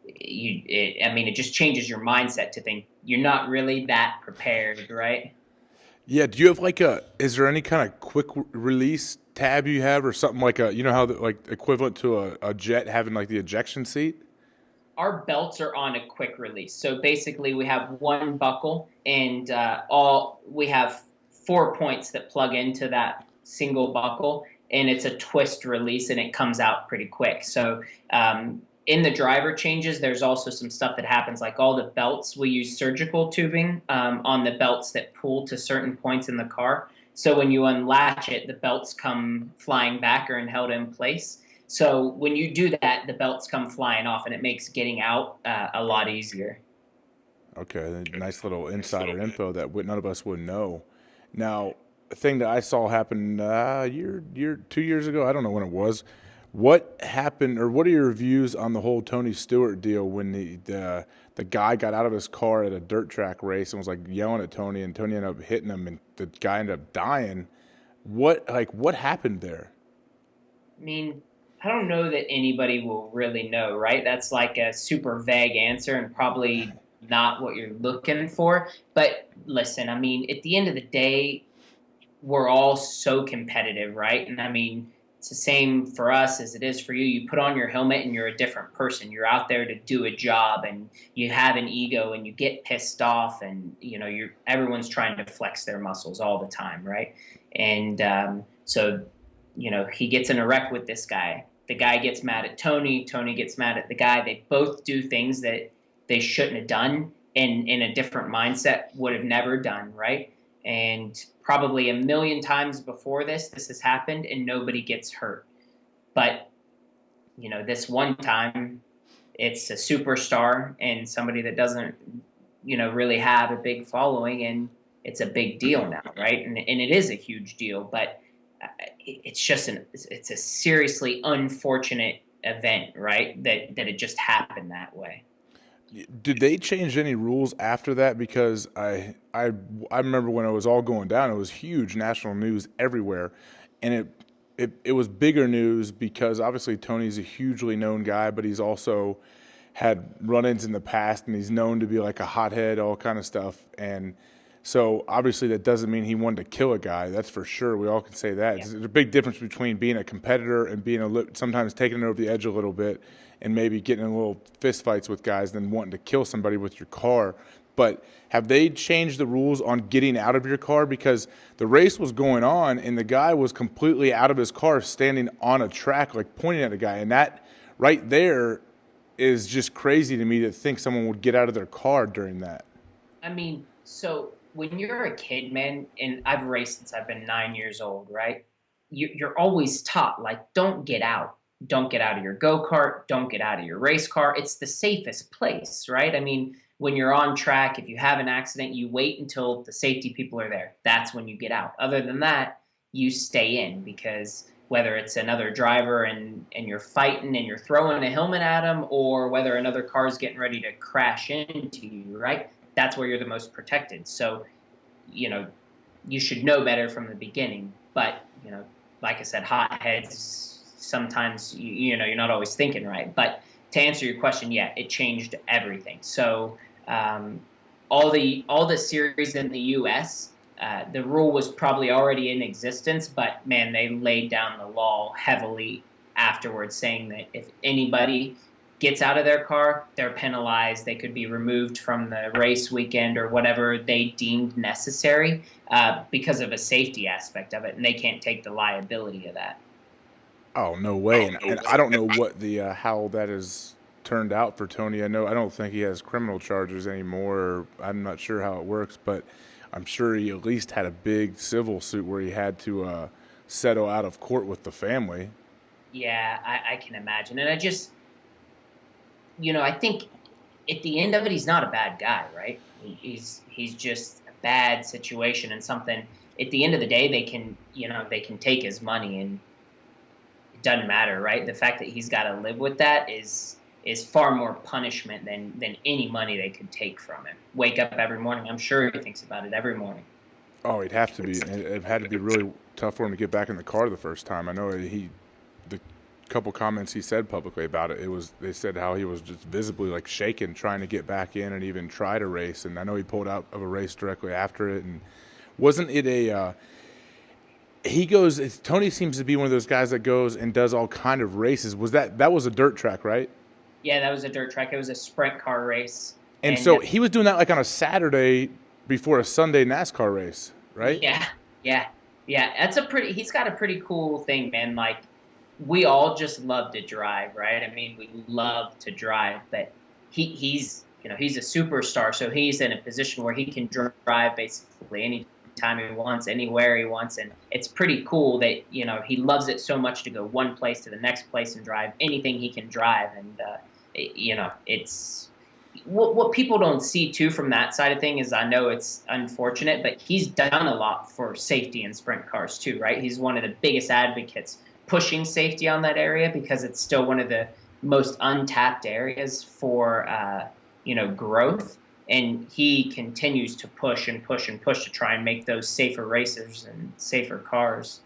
Speaker 3: it just changes your mindset to think you're not really that prepared, right?
Speaker 2: Yeah. Do you have is there any kind of quick release tab you have, or something like how equivalent to a jet having like the ejection seat?
Speaker 3: Our belts are on a quick release. So basically we have one buckle, and we have 4 points that plug into that single buckle, and it's a twist release, and it comes out pretty quick. So in the driver changes, there's also some stuff that happens, like all the belts, we use surgical tubing on the belts that pull to certain points in the car. So when you unlatch it, the belts come flying back or held in place. So when you do that, the belts come flying off, and it makes getting out a lot easier.
Speaker 2: Okay, nice little insider info that none of us would know. Now, a thing that I saw happen 2 years ago, I don't know when it was. What happened, or what are your views on the whole Tony Stewart deal when the guy got out of his car at a dirt track race and was like yelling at Tony, and Tony ended up hitting him, and the guy ended up dying? What happened there?
Speaker 3: I mean, I don't know that anybody will really know, right? That's like a super vague answer and probably not what you're looking for. But listen, I mean, at the end of the day, we're all so competitive, right? And I mean, it's the same for us as it is for you. You put on your helmet and you're a different person. You're out there to do a job, and you have an ego, and you get pissed off, and everyone's trying to flex their muscles all the time, right? And so he gets in a wreck with this guy. The guy gets mad at Tony. Tony gets mad at the guy. They both do things that they shouldn't have done, and in a different mindset would have never done, right? And probably a million times before this has happened, and nobody gets hurt. But this one time, it's a superstar and somebody that doesn't really have a big following, and it's a big deal now, right? And it is a huge deal, but it's just it's a seriously unfortunate event, right? That it just happened that way.
Speaker 2: Did they change any rules after that? Because I remember when it was all going down, it was huge national news everywhere, and it was bigger news because obviously Tony's a hugely known guy, but he's also had run-ins in the past, and he's known to be like a hothead, all kind of stuff. And so obviously that doesn't mean he wanted to kill a guy. That's for sure. We all can say that. Yeah. There's a big difference between being a competitor and being sometimes taking it over the edge a little bit and maybe getting in little fist fights with guys than wanting to kill somebody with your car. But have they changed the rules on getting out of your car? Because the race was going on and the guy was completely out of his car standing on a track, like pointing at a guy. And that right there is just crazy to me to think someone would get out of their car during that.
Speaker 3: I mean, so when you're a kid, man, and I've raced since I've been 9 years old, right? You're always taught, like, don't get out. Don't get out of your go-kart. Don't get out of your race car. It's the safest place, right? I mean, when you're on track, if you have an accident, you wait until the safety people are there. That's when you get out. Other than that, you stay in, because whether it's another driver and you're fighting and you're throwing a helmet at them, or whether another car's getting ready to crash into you, right? That's where you're the most protected. So, you should know better from the beginning. But, like I said, hotheads, sometimes, you're not always thinking right. But to answer your question, yeah, it changed everything. So all the series in the U.S., the rule was probably already in existence, but, man, they laid down the law heavily afterwards, saying that if anybody gets out of their car, they're penalized. They could be removed from the race weekend or whatever they deemed necessary because of a safety aspect of it, and they can't take the liability of that.
Speaker 2: Oh, no way. And I don't know what how that has turned out for Tony. I don't think he has criminal charges anymore. I'm not sure how it works, but I'm sure he at least had a big civil suit where he had to settle out of court with the family.
Speaker 3: Yeah, I can imagine. And I just, I think at the end of it, he's not a bad guy, right? He's just a bad situation and something. At the end of the day, they can take his money, and it doesn't matter, right? The fact that he's got to live with that is far more punishment than any money they could take from him. Wake up every morning. I'm sure he thinks about it every morning.
Speaker 2: Oh, it'd have to be. It had to be really tough for him to get back in the car the first time. I know the couple comments he said publicly about it, they said how he was just visibly like shaking trying to get back in and even try to race. And I know he pulled out of a race directly after it. And wasn't it Tony seems to be one of those guys that goes and does all kind of races. That was a dirt track, right?
Speaker 3: Yeah, that was a dirt track. It was a sprint car race.
Speaker 2: And so he was doing that like on a Saturday before a Sunday NASCAR race, right?
Speaker 3: Yeah. He's got a pretty cool thing, man. Like, we all just love to drive, right? I mean, we love to drive, but he's a superstar, so he's in a position where he can drive basically anytime he wants, anywhere he wants, and it's pretty cool that, he loves it so much to go one place to the next place and drive anything he can drive, and it's what people don't see too from that side of thing is, I know it's unfortunate, but he's done a lot for safety in sprint cars too, right? He's one of the biggest advocates pushing safety on that area, because it's still one of the most untapped areas for growth, and he continues to push and push and push to try and make those safer racers and safer cars.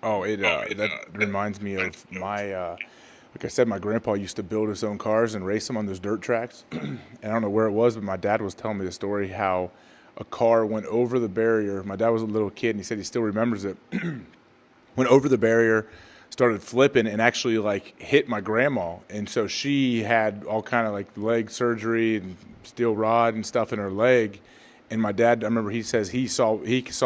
Speaker 2: Oh, that reminds me of my like I said, my grandpa used to build his own cars and race them on those dirt tracks. And I don't know where it was, but my dad was telling me the story how a car went over the barrier. My dad was a little kid, and he said he still remembers it. went over the barrier, started flipping, and actually like hit my grandma. And so she had all kind of like leg surgery and steel rod and stuff in her leg. And my dad, I remember he says he saw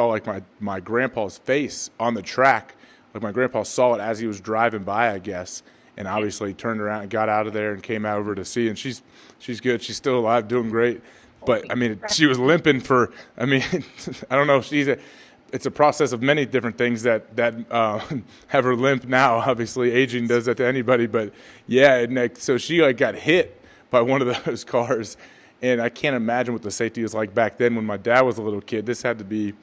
Speaker 2: like my grandpa's face on the track. Like my grandpa saw it as he was driving by, I guess, and obviously turned around and got out of there and came out over to see. And she's good. She's still alive, doing great. But I mean, she was limping for. I mean, I don't know if it's a process of many different things that have her limp now. Obviously, aging does that to anybody. But yeah, and so she like got hit by one of those cars, and I can't imagine what the safety was like back then when my dad was a little kid. This had to be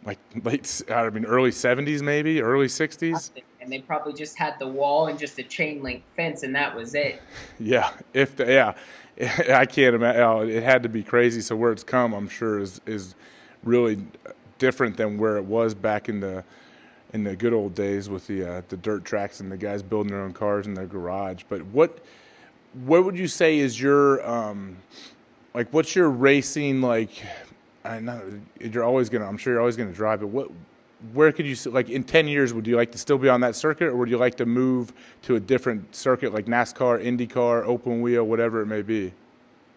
Speaker 2: like early 70s, maybe early 60s.
Speaker 3: And they probably just had the wall and just a chain link fence, and that was it.
Speaker 2: Yeah, I can't imagine. It had to be crazy. So where it's come, I'm sure, is really different than where it was back in the good old days with the dirt tracks and the guys building their own cars in their garage. But what would you say is your what's your racing like? I'm sure you're always gonna drive, but where could you, like in 10 years, would you like to still be on that circuit, or would you like to move to a different circuit like NASCAR, IndyCar, open wheel, whatever it may be?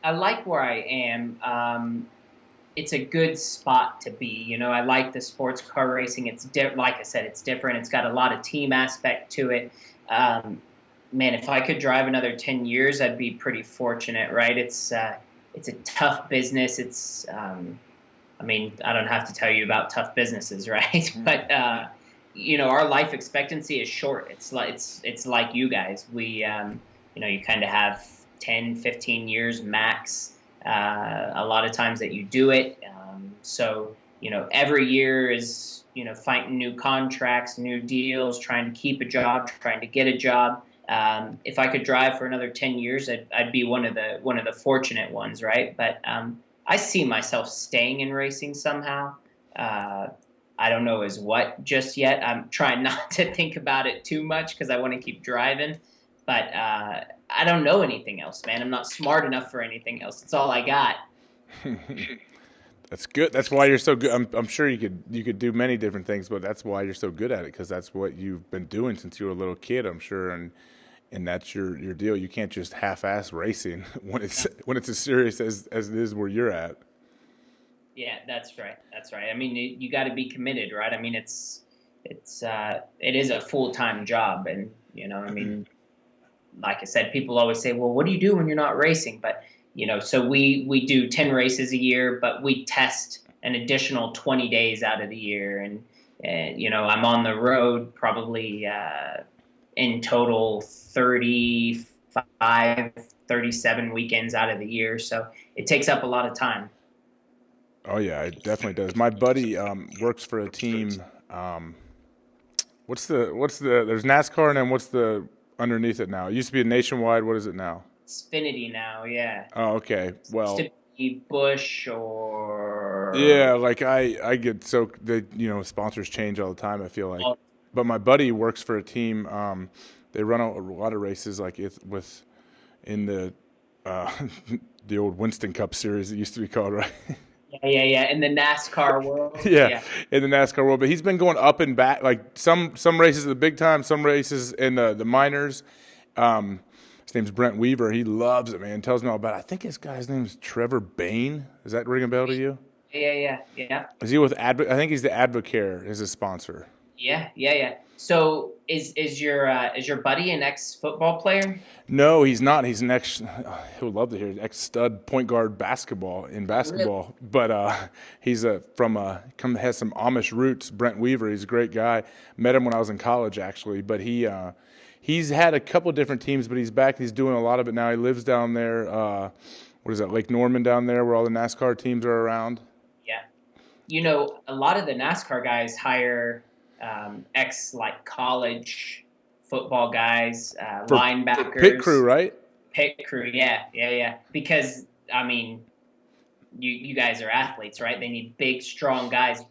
Speaker 3: I like where I am. It's a good spot to be. You know, I like the sports car racing. It's like I said, it's different. It's got a lot of team aspect to it. Man, if I could drive another 10 years, I'd be pretty fortunate, right? It's a tough business. It's I mean, I don't have to tell you about tough businesses, right? But you know, our life expectancy is short. It's like you guys. We you know, you kind of have 10, 15 years max. A lot of times that you do it. So, you know, every year is, you know, fighting new contracts, new deals, trying to keep a job, trying to get a job. If I could drive for another 10 years, I'd be one of the fortunate ones, right? But I see myself staying in racing somehow. I don't know as what just yet. I'm trying not to think about it too much because I want to keep driving. But I don't know anything else, man. I'm not smart enough for anything else. That's all I got.
Speaker 2: That's good. That's why you're so good. I'm sure you could do many different things, but that's why you're so good at it, because that's what you've been doing since you were a little kid, I'm sure, and that's your deal. You can't just half-ass racing when it's as serious as it is where you're at. Yeah,
Speaker 3: that's right. I mean, you got to be committed, right? I mean, it is a full-time job, and you know, I mean, like I said, people always say, well, what do you do when you're not racing? But, you know, so we do 10 races a year, but we test an additional 20 days out of the year. And you know, I'm on the road probably in total 35, 37 weekends out of the year. So it takes up a lot of time.
Speaker 2: Oh, yeah, it definitely does. My buddy works for a team. What's the there's NASCAR, and then what's the underneath it now? It used to be a Nationwide. What is it now?
Speaker 3: Xfinity now, yeah.
Speaker 2: Oh, okay. Well,
Speaker 3: used to be Busch or
Speaker 2: yeah, like I get so you know, sponsors change all the time, I feel like. But my buddy works for a team. They run a lot of races, like in the the old Winston Cup series, it used to be called, right?
Speaker 3: Yeah, in the NASCAR world.
Speaker 2: Yeah, in the NASCAR world. But he's been going up and back, like some races at the big time, some races in the minors. His name's Brent Weaver. He loves it, man. Tells me all about it. I think his guy's name's Trevor Bain. Does that ring a bell to you?
Speaker 3: Yeah.
Speaker 2: Is he with I think he's the Advocare as his sponsor.
Speaker 3: Yeah. So is your buddy an ex-football player?
Speaker 2: No, he's not. He's an he would love to hear it, ex-stud point guard basketball. Really? But he's has some Amish roots. Brent Weaver, he's a great guy. Met him when I was in college, actually. But he's had a couple different teams, but he's back. He's doing a lot of it now. He lives down there. What is that, Lake Norman down there, where all the NASCAR teams are around?
Speaker 3: Yeah. You know, a lot of the NASCAR guys hire college football guys, linebackers.
Speaker 2: Pit crew, right?
Speaker 3: Pit crew, yeah. Because, I mean, you guys are athletes, right? They need big, strong guys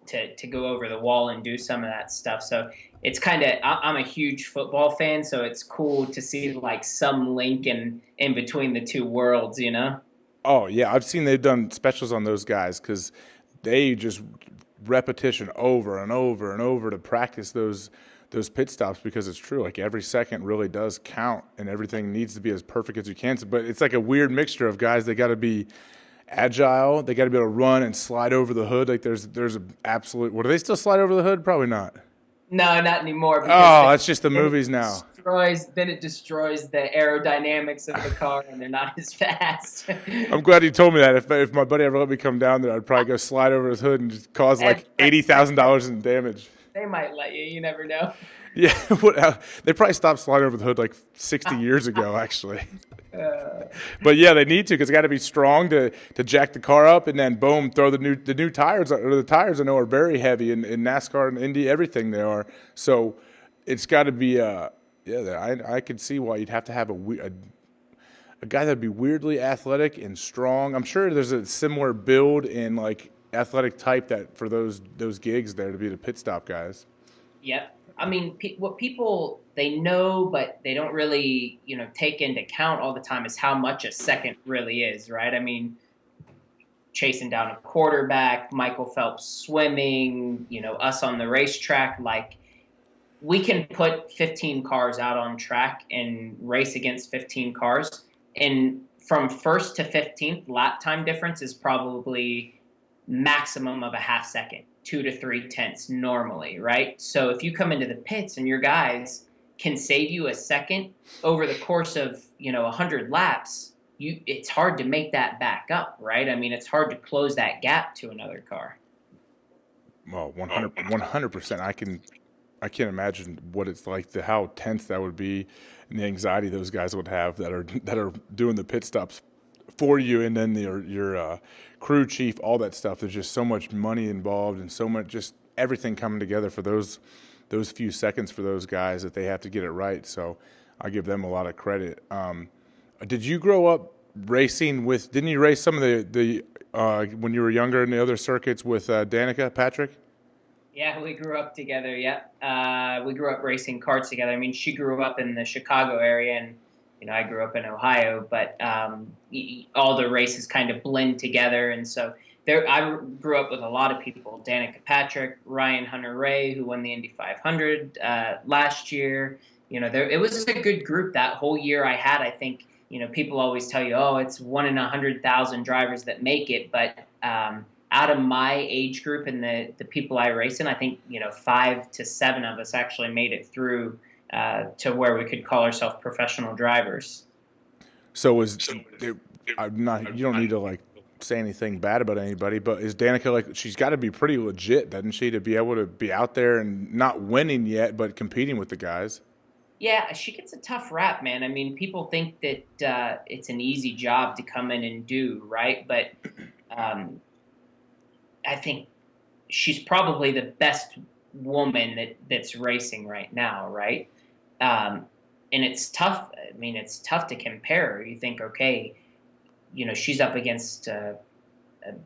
Speaker 3: to go over the wall and do some of that stuff. So it's kind of, I'm a huge football fan, so it's cool to see like some link in between the two worlds, you know?
Speaker 2: Oh, yeah. I've seen they've done specials on those guys because they repetition over and over and over to practice those pit stops, because it's true. Like every second really does count, and everything needs to be as perfect as you can. But it's like a weird mixture of guys. They got to be agile. They got to be able to run and slide over the hood. Like there's an absolute. What, do they still slide over the hood? Probably not.
Speaker 3: No, not anymore.
Speaker 2: Oh, that's just the movies now.
Speaker 3: Then it destroys the aerodynamics of the car, and they're not as fast.
Speaker 2: I'm glad you told me that. If my buddy ever let me come down there, I'd probably go slide over his hood and just cause like $80,000 in damage.
Speaker 3: They might let you. You never know.
Speaker 2: Yeah, they probably stopped sliding over the hood like 60 years ago, actually. But yeah, they need to, because they got to be strong to jack the car up, and then boom, throw the new tires. Or the tires I know are very heavy in NASCAR and Indy, everything they are. So it's got to be I could see why you'd have to have a guy that'd be weirdly athletic and strong. I'm sure there's a similar build and like athletic type that for those gigs there to be the pit stop guys.
Speaker 3: Yep. I mean, what people, they know, but they don't really, take into account all the time is how much a second really is, right? I mean, chasing down a quarterback, Michael Phelps swimming, us on the racetrack, like we can put 15 cars out on track and race against 15 cars. And from first to 15th, lap time difference is probably maximum of a half second. 2 to 3 tenths normally, right? So if you come into the pits and your guys can save you a second over the course of 100 laps, it's hard to make that back up, right? I mean, it's hard to close that gap to another car.
Speaker 2: Well, 100%. I can't imagine what it's like, how tense that would be, and the anxiety those guys would have that are doing the pit stops for you, and then your crew chief, all that stuff. There's just so much money involved, and so much, just everything coming together for those few seconds for those guys that they have to get it right. So I give them a lot of credit. Did you grow up racing with? Didn't you race some of the when you were younger in the other circuits with Danica Patrick?
Speaker 3: Yeah, we grew up together. Yeah, we grew up racing karts together. I mean, she grew up in the Chicago area, and I grew up in Ohio, but all the races kind of blend together. And so I grew up with a lot of people: Danica Patrick, Ryan Hunter-Reay, who won the Indy 500 last year. It was a good group that whole year I had. I think, people always tell you, oh, it's 1 in 100,000 drivers that make it. But out of my age group and the people I race in, I think, 5 to 7 of us actually made it through to where we could call ourselves professional drivers.
Speaker 2: So I'm not. You don't need to like say anything bad about anybody, but is Danica like? She's got to be pretty legit, doesn't she, to be able to be out there and not winning yet, but competing with the guys?
Speaker 3: Yeah, she gets a tough rap, man. I mean, people think that it's an easy job to come in and do, right? But I think she's probably the best woman that's racing right now, right? And it's tough. I mean, it's tough to compare. You think, okay, she's up against a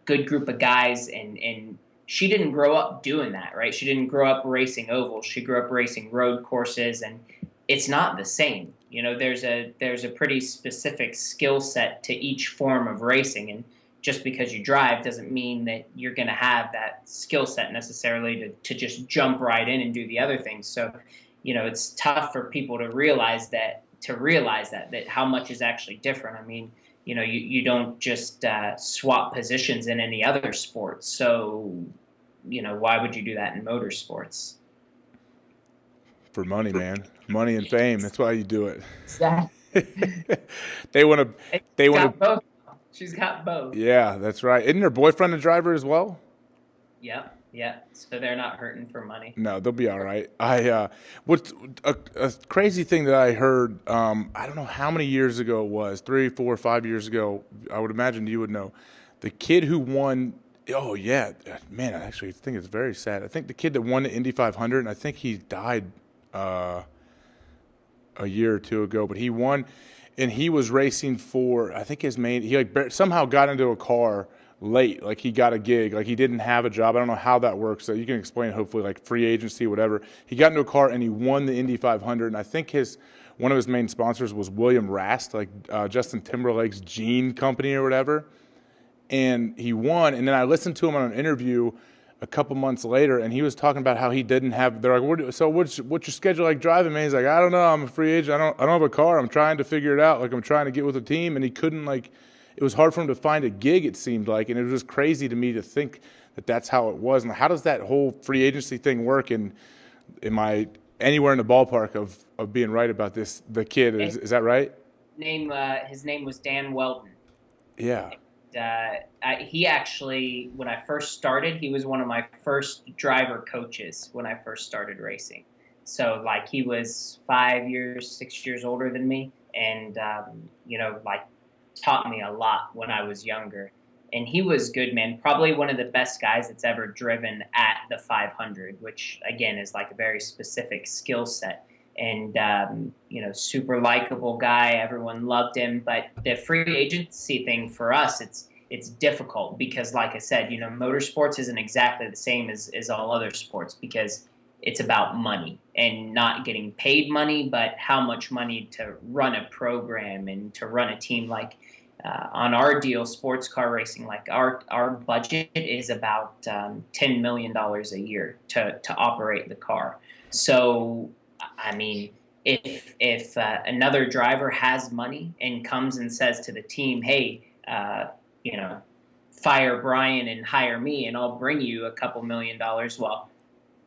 Speaker 3: good group of guys, and she didn't grow up doing that, right? She didn't grow up racing ovals. She grew up racing road courses, and it's not the same. There's a pretty specific skill set to each form of racing, and just because you drive doesn't mean that you're going to have that skill set necessarily to just jump right in and do the other things. So, it's tough for people to realize that how much is actually different. I mean, you don't just swap positions in any other sport. So, why would you do that in motorsports?
Speaker 2: For money, man. Money and fame. That's why you do it.
Speaker 3: Exactly.
Speaker 2: They want to.
Speaker 3: She's got both.
Speaker 2: Yeah, that's right. Isn't her boyfriend a driver as well?
Speaker 3: Yeah. So they're not hurting for money.
Speaker 2: No, they'll be all right. What's a crazy thing that I heard, I don't know how many years ago it was, 3, 4, 5 years ago, I would imagine you would know. The kid who won, oh, yeah, man, I actually think it's very sad. I think the kid that won the Indy 500, and I think he died a year or two ago, but he won. And he was racing for, I think he somehow got into a car late, like he got a gig, like he didn't have a job. I don't know how that works. So you can explain, hopefully, like free agency, whatever. He got into a car and he won the Indy 500. And I think one of his main sponsors was William Rast, like Justin Timberlake's jean company or whatever. And he won. And then I listened to him on an interview a couple months later, and he was talking about how he didn't have. They're like, "So what's your schedule like driving, man?" He's like, "I don't know. I'm a free agent. I don't have a car. I'm trying to figure it out. Like I'm trying to get with a team." And he couldn't like. It was hard for him to find a gig. It seemed like, and it was just crazy to me to think that that's how it was. And how does that whole free agency thing work? And am I anywhere in the ballpark of being right about this? The kid is that right?
Speaker 3: His name was Dan Weldon.
Speaker 2: Yeah.
Speaker 3: He actually, when I first started, he was one of my first driver coaches when I first started racing. So like he was 6 years older than me, and like taught me a lot when I was younger. And he was good, man. Probably one of the best guys that's ever driven at the 500, which again is like a very specific skill set. And super likable guy. Everyone loved him. But the free agency thing for us, it's difficult because, like I said, motorsports isn't exactly the same as all other sports because it's about money and not getting paid money, but how much money to run a program and to run a team. Like on our deal, sports car racing, like our budget is about $10 million a year to operate the car. So I mean, if another driver has money and comes and says to the team, "Hey, fire Bryan and hire me, and I'll bring you a couple $1 million," well,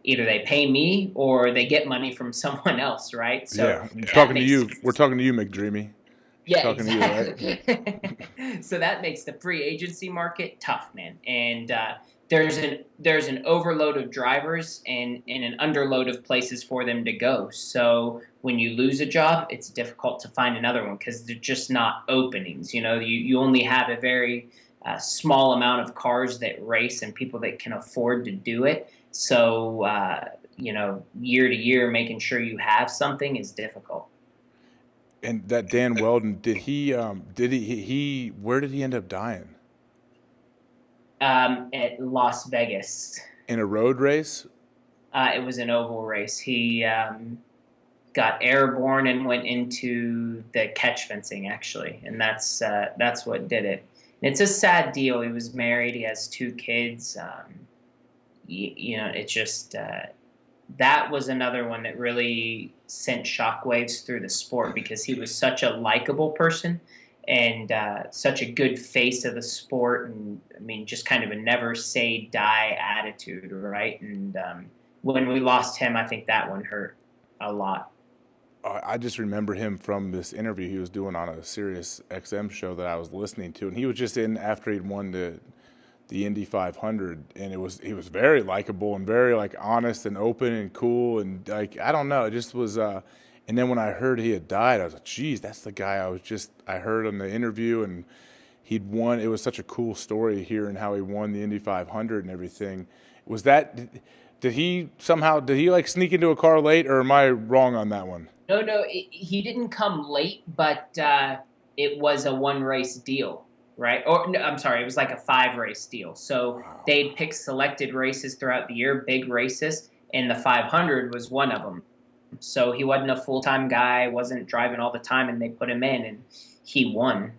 Speaker 3: either they pay me or they get money from someone else, right? So
Speaker 2: yeah, talking to you. We're talking to you, McDreamy.
Speaker 3: Yeah,
Speaker 2: talking
Speaker 3: exactly.
Speaker 2: to you,
Speaker 3: right? So that makes the free agency market tough, man. And there's an overload of drivers and an underload of places for them to go. So when you lose a job, it's difficult to find another one because they're just not openings. You only have a very small amount of cars that race and people that can afford to do it. So year to year, making sure you have something is difficult.
Speaker 2: And that Dan Weldon, where did he end up dying?
Speaker 3: At Las Vegas.
Speaker 2: In a road race?
Speaker 3: It was an oval race. He got airborne and went into the catch fencing, actually, and that's what did it. And it's a sad deal. He was married. He has 2 kids. It's just that was another one that really sent shockwaves through the sport because he was such a likable person and such a good face of the sport. And I mean, just kind of a never say die attitude, right? And when we lost him, I think that one hurt a lot.
Speaker 2: I just remember him from this interview he was doing on a Sirius XM show that I was listening to, and he was just in after he'd won the Indy 500, and he was very likable and very like honest and open and cool, and like I don't know, it just was. And then when I heard he had died, I was like, geez, that's the guy I heard on the interview, and he'd won. It was such a cool story hearing how he won the Indy 500 and everything. Was that? Did he like sneak into a car late, or am I wrong on that one?
Speaker 3: No, he didn't come late, but it was a 1 race deal, right? Or no, I'm sorry, it was like a 5 race deal. So they'd pick selected races throughout the year, big races, and the 500 was one of them. So he wasn't a full-time guy, wasn't driving all the time, and they put him in, and he won.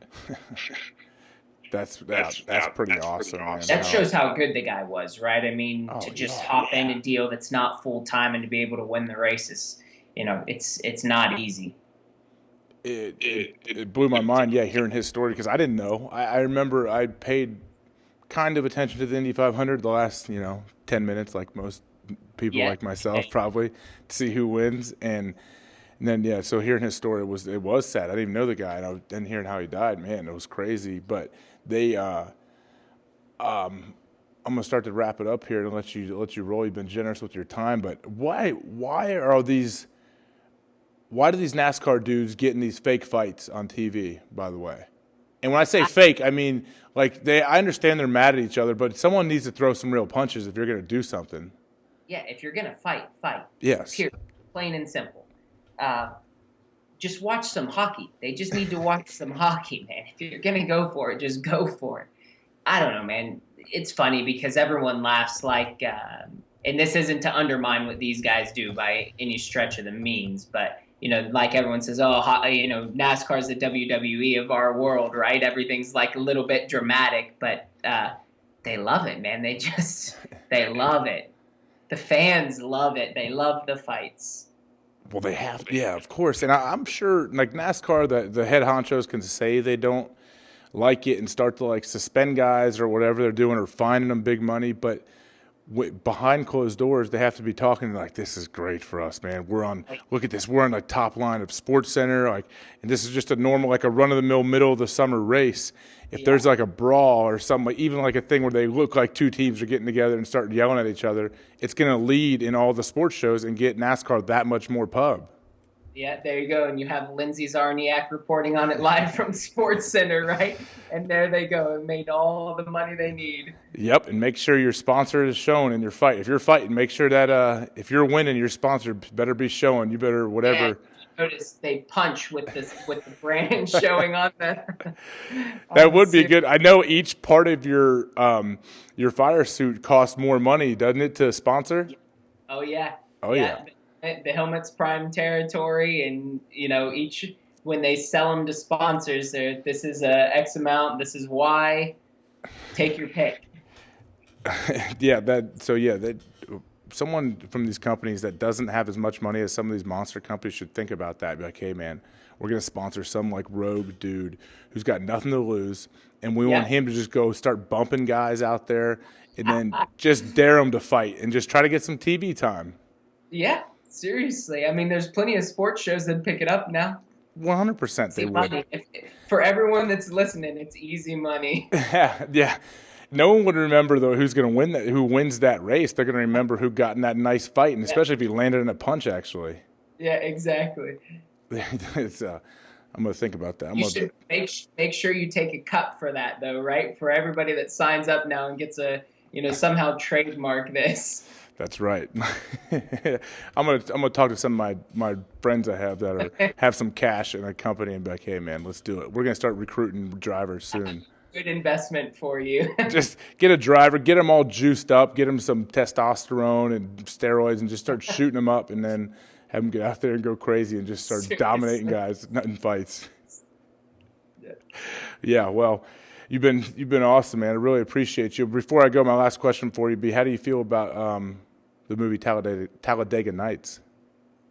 Speaker 2: That's pretty awesome. Man.
Speaker 3: That shows how good the guy was, right? I mean, hop in a deal that's not full-time and to be able to win the races. It's not easy.
Speaker 2: It blew my mind, hearing his story because I didn't know. I remember I paid kind of attention to the Indy 500 the last 10 minutes, like most people like myself probably, to see who wins, and then so hearing his story it was sad. I didn't even know the guy, and then hearing how he died, man, it was crazy. But they I'm gonna start to wrap it up here and let you roll. You've been generous with your time, but why do these NASCAR dudes get in these fake fights on TV, by the way? And when I say fake, I mean, like, I understand they're mad at each other, but someone needs to throw some real punches if you're going to do something.
Speaker 3: Yeah, if you're going to fight.
Speaker 2: Yes.
Speaker 3: Period. Plain and simple. Just watch some hockey. They just need to watch some hockey, man. If you're going to go for it, just go for it. I don't know, man. It's funny because everyone laughs like, and this isn't to undermine what these guys do by any stretch of the means, but like everyone says, NASCAR's the WWE of our world, right? Everything's like a little bit dramatic, but they love it, man. They They love it. The fans love it. They love the fights.
Speaker 2: Well, they have, yeah, of course. And I'm sure, like NASCAR, the head honchos can say they don't like it and start to like suspend guys or whatever they're doing or finding them big money. But behind closed doors, they have to be talking like, "This is great for us, man. Look at this. We're on the top line of Sports Center, like, and this is just a normal, like a run of the mill, middle of the summer race. If there's like a brawl or something, like, even like a thing where they look like two teams are getting together and start yelling at each other, it's going to lead in all the sports shows and get NASCAR that much more pub."
Speaker 3: Yeah, there you go. And you have Lindsay Zarniak reporting on it live from Sports Center, right? And there they go. It made all the money they need.
Speaker 2: Yep, and make sure your sponsor is shown in your fight. If you're fighting, make sure that if you're winning, your sponsor better be showing. You better whatever.
Speaker 3: Yeah, notice they punch with the brand showing on the.
Speaker 2: That would be good. I know each part of your fire suit costs more money, doesn't it, to sponsor?
Speaker 3: Oh yeah.
Speaker 2: Oh yeah.
Speaker 3: The helmet's prime territory, and each when they sell them to sponsors, this is X amount, this is Y. Take your pick.
Speaker 2: That someone from these companies that doesn't have as much money as some of these monster companies should think about that. Be like, hey man, we're gonna sponsor some like rogue dude who's got nothing to lose, and we want him to just go start bumping guys out there, and then just dare them to fight and just try to get some TV time.
Speaker 3: Yeah. Seriously, I mean, there's plenty of sports shows that pick it up now.
Speaker 2: 100% they would.
Speaker 3: For everyone that's listening, it's easy money.
Speaker 2: Yeah. No one would remember though who's going to win that. Who wins that race? They're going to remember who got in that nice fight, and especially if he landed in a punch. Actually.
Speaker 3: Yeah, exactly.
Speaker 2: I'm going to think about that.
Speaker 3: You should make sure you take a cut for that, though, right? For everybody that signs up now and gets somehow trademark this.
Speaker 2: That's right. I'm gonna talk to some of my friends I have that have some cash in a company and be like, hey man, let's do it. We're gonna start recruiting drivers soon.
Speaker 3: Good investment for you.
Speaker 2: Just get a driver, get them all juiced up, get them some testosterone and steroids, and just start shooting them up, and then have them get out there and go crazy and just start dominating guys in fights. Yeah. Well. You've been awesome, man. I really appreciate you. Before I go, my last question for you be: how do you feel about the movie Talladega Nights?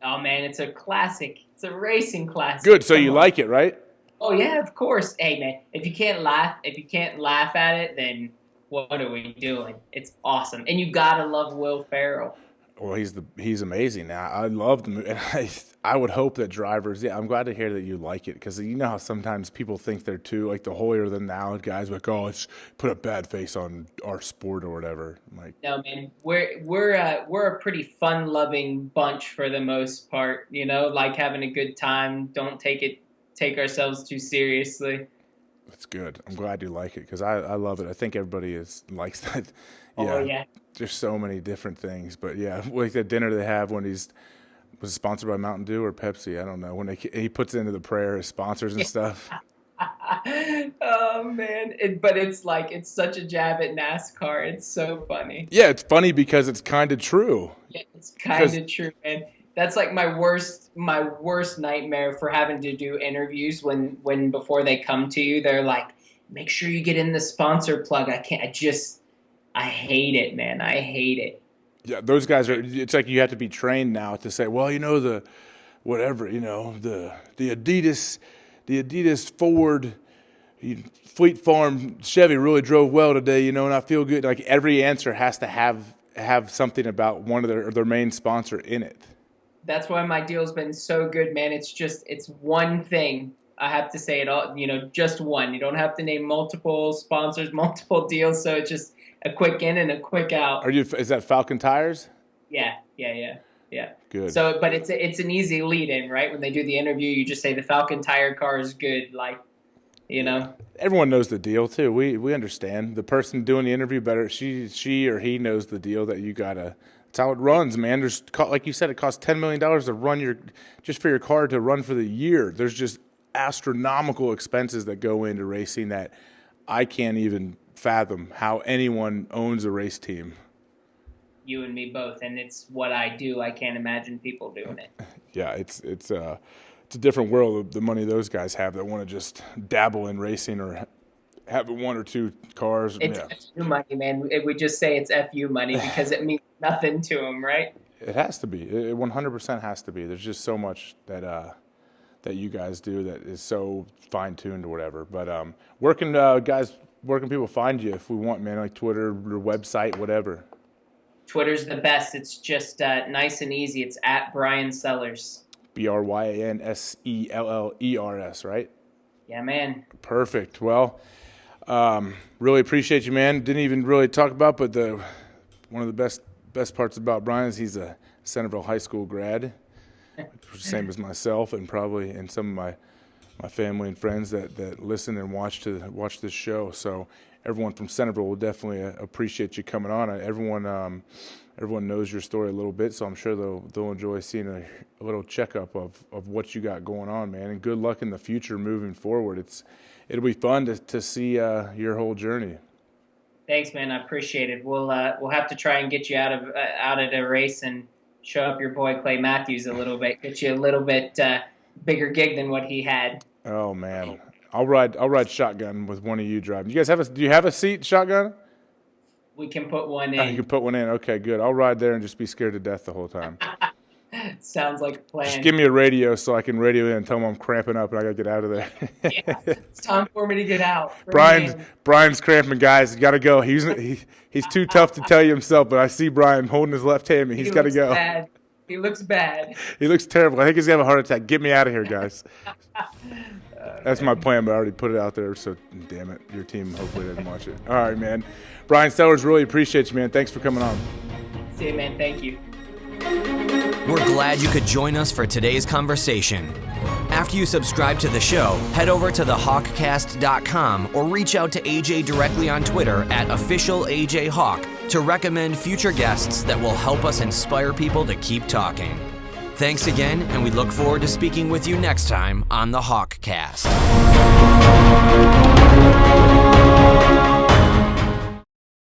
Speaker 3: Oh man, it's a classic. It's a racing classic.
Speaker 2: Good. So you like it, right?
Speaker 3: Oh yeah, of course. Hey man, if you can't laugh at it, then what are we doing? It's awesome, and you gotta love Will Ferrell.
Speaker 2: Well, he's amazing. Now I love the movie, and I would hope that drivers. Yeah, I'm glad to hear that you like it, because you know how sometimes people think they're too like the holier than thou guys, like, oh, let's put a bad face on our sport or whatever. Like,
Speaker 3: no man, we're a pretty fun loving bunch for the most part. Like having a good time. Don't take ourselves too seriously.
Speaker 2: That's good. I'm glad you like it, because I love it. I think everybody likes that. Yeah.
Speaker 3: Oh yeah.
Speaker 2: There's so many different things, but yeah, like the dinner they have when was it sponsored by Mountain Dew or Pepsi? I don't know. When he puts into the prayer as sponsors and stuff.
Speaker 3: Oh man, but it's such a jab at NASCAR. It's so funny.
Speaker 2: Yeah, it's funny because it's kind of true.
Speaker 3: Yeah, it's kind of true, man. That's like my worst nightmare for having to do interviews when before they come to you, they're like, make sure you get in the sponsor plug. I hate it, man. I hate it.
Speaker 2: Yeah, those guys it's like you have to be trained now to say, well, the Adidas Ford Fleet Farm Chevy really drove well today, and I feel good. Like every answer has to have something about one of their main sponsor in it.
Speaker 3: That's why my deal's been so good, man. It's one thing. I have to say it all, just one. You don't have to name multiple sponsors, multiple deals, so it's just a quick in and a quick out.
Speaker 2: Is that Falken Tires?
Speaker 3: Yeah.
Speaker 2: Good.
Speaker 3: So, but it's an easy lead in, right? When they do the interview, you just say the Falken Tire car is good,
Speaker 2: Everyone knows the deal too. We understand. The person doing the interview better, she or he knows the deal that you gotta. That's how it runs, man. There's, like you said, it costs $10 million to run just for your car to run for the year. There's just astronomical expenses that go into racing that I can't even fathom how anyone owns a race team.
Speaker 3: You and me both, and it's what I do. I can't imagine people doing it.
Speaker 2: Yeah, it's a different world of the money those guys have that want to just dabble in racing or having one or two cars.
Speaker 3: It's FU money, man. We just say it's FU money because it means nothing to them, right?
Speaker 2: It has to be. It 100% has to be. There's just so much that you guys do that is so fine-tuned or whatever. But where can people find you if we want, man? Like Twitter, your website, whatever.
Speaker 3: Twitter's the best. It's just nice and easy. It's at Bryan Sellers.
Speaker 2: BryanSellers, right?
Speaker 3: Yeah, man.
Speaker 2: Perfect. Well, really appreciate you, man. Didn't even really talk about, but one of the best parts about Bryan is he's a Centerville High School grad, same as myself, and some of my family and friends that listen and watch this show. So everyone from Centerville will definitely appreciate you coming on. Everyone knows your story a little bit, so I'm sure they'll enjoy seeing a little checkup of what you got going on, man. And good luck in the future moving forward. It'll be fun to see your whole journey.
Speaker 3: Thanks, man. I appreciate it. We'll have to try and get you out at a race and show up your boy Clay Matthews a little bit, get you a little bit bigger gig than what he had.
Speaker 2: Oh man, I'll ride shotgun with one of you driving. Do you have a seat shotgun?
Speaker 3: We can put one in.
Speaker 2: Oh, you can put one in. Okay, good. I'll ride there and just be scared to death the whole time.
Speaker 3: Sounds like a plan.
Speaker 2: Just give me a radio so I can radio in and tell them I'm cramping up and I got to get out of there.
Speaker 3: Yeah, it's time for me to get out.
Speaker 2: Brian's cramping, guys. Got to go. He's too tough to tell you himself, but I see Brian holding his left hand. He's got to go.
Speaker 3: Bad. He looks bad.
Speaker 2: He looks terrible. I think he's going to have a heart attack. Get me out of here, guys. That's my plan, but I already put it out there, so damn it. Your team hopefully doesn't watch it. All right, man. Bryan Sellers, really appreciate you, man. Thanks for coming on.
Speaker 3: See you, man. Thank you.
Speaker 1: We're glad you could join us for today's conversation. After you subscribe to the show, head over to thehawkcast.com or reach out to AJ directly on Twitter at @officialAJHawk to recommend future guests that will help us inspire people to keep talking. Thanks again, and we look forward to speaking with you next time on the HawkCast.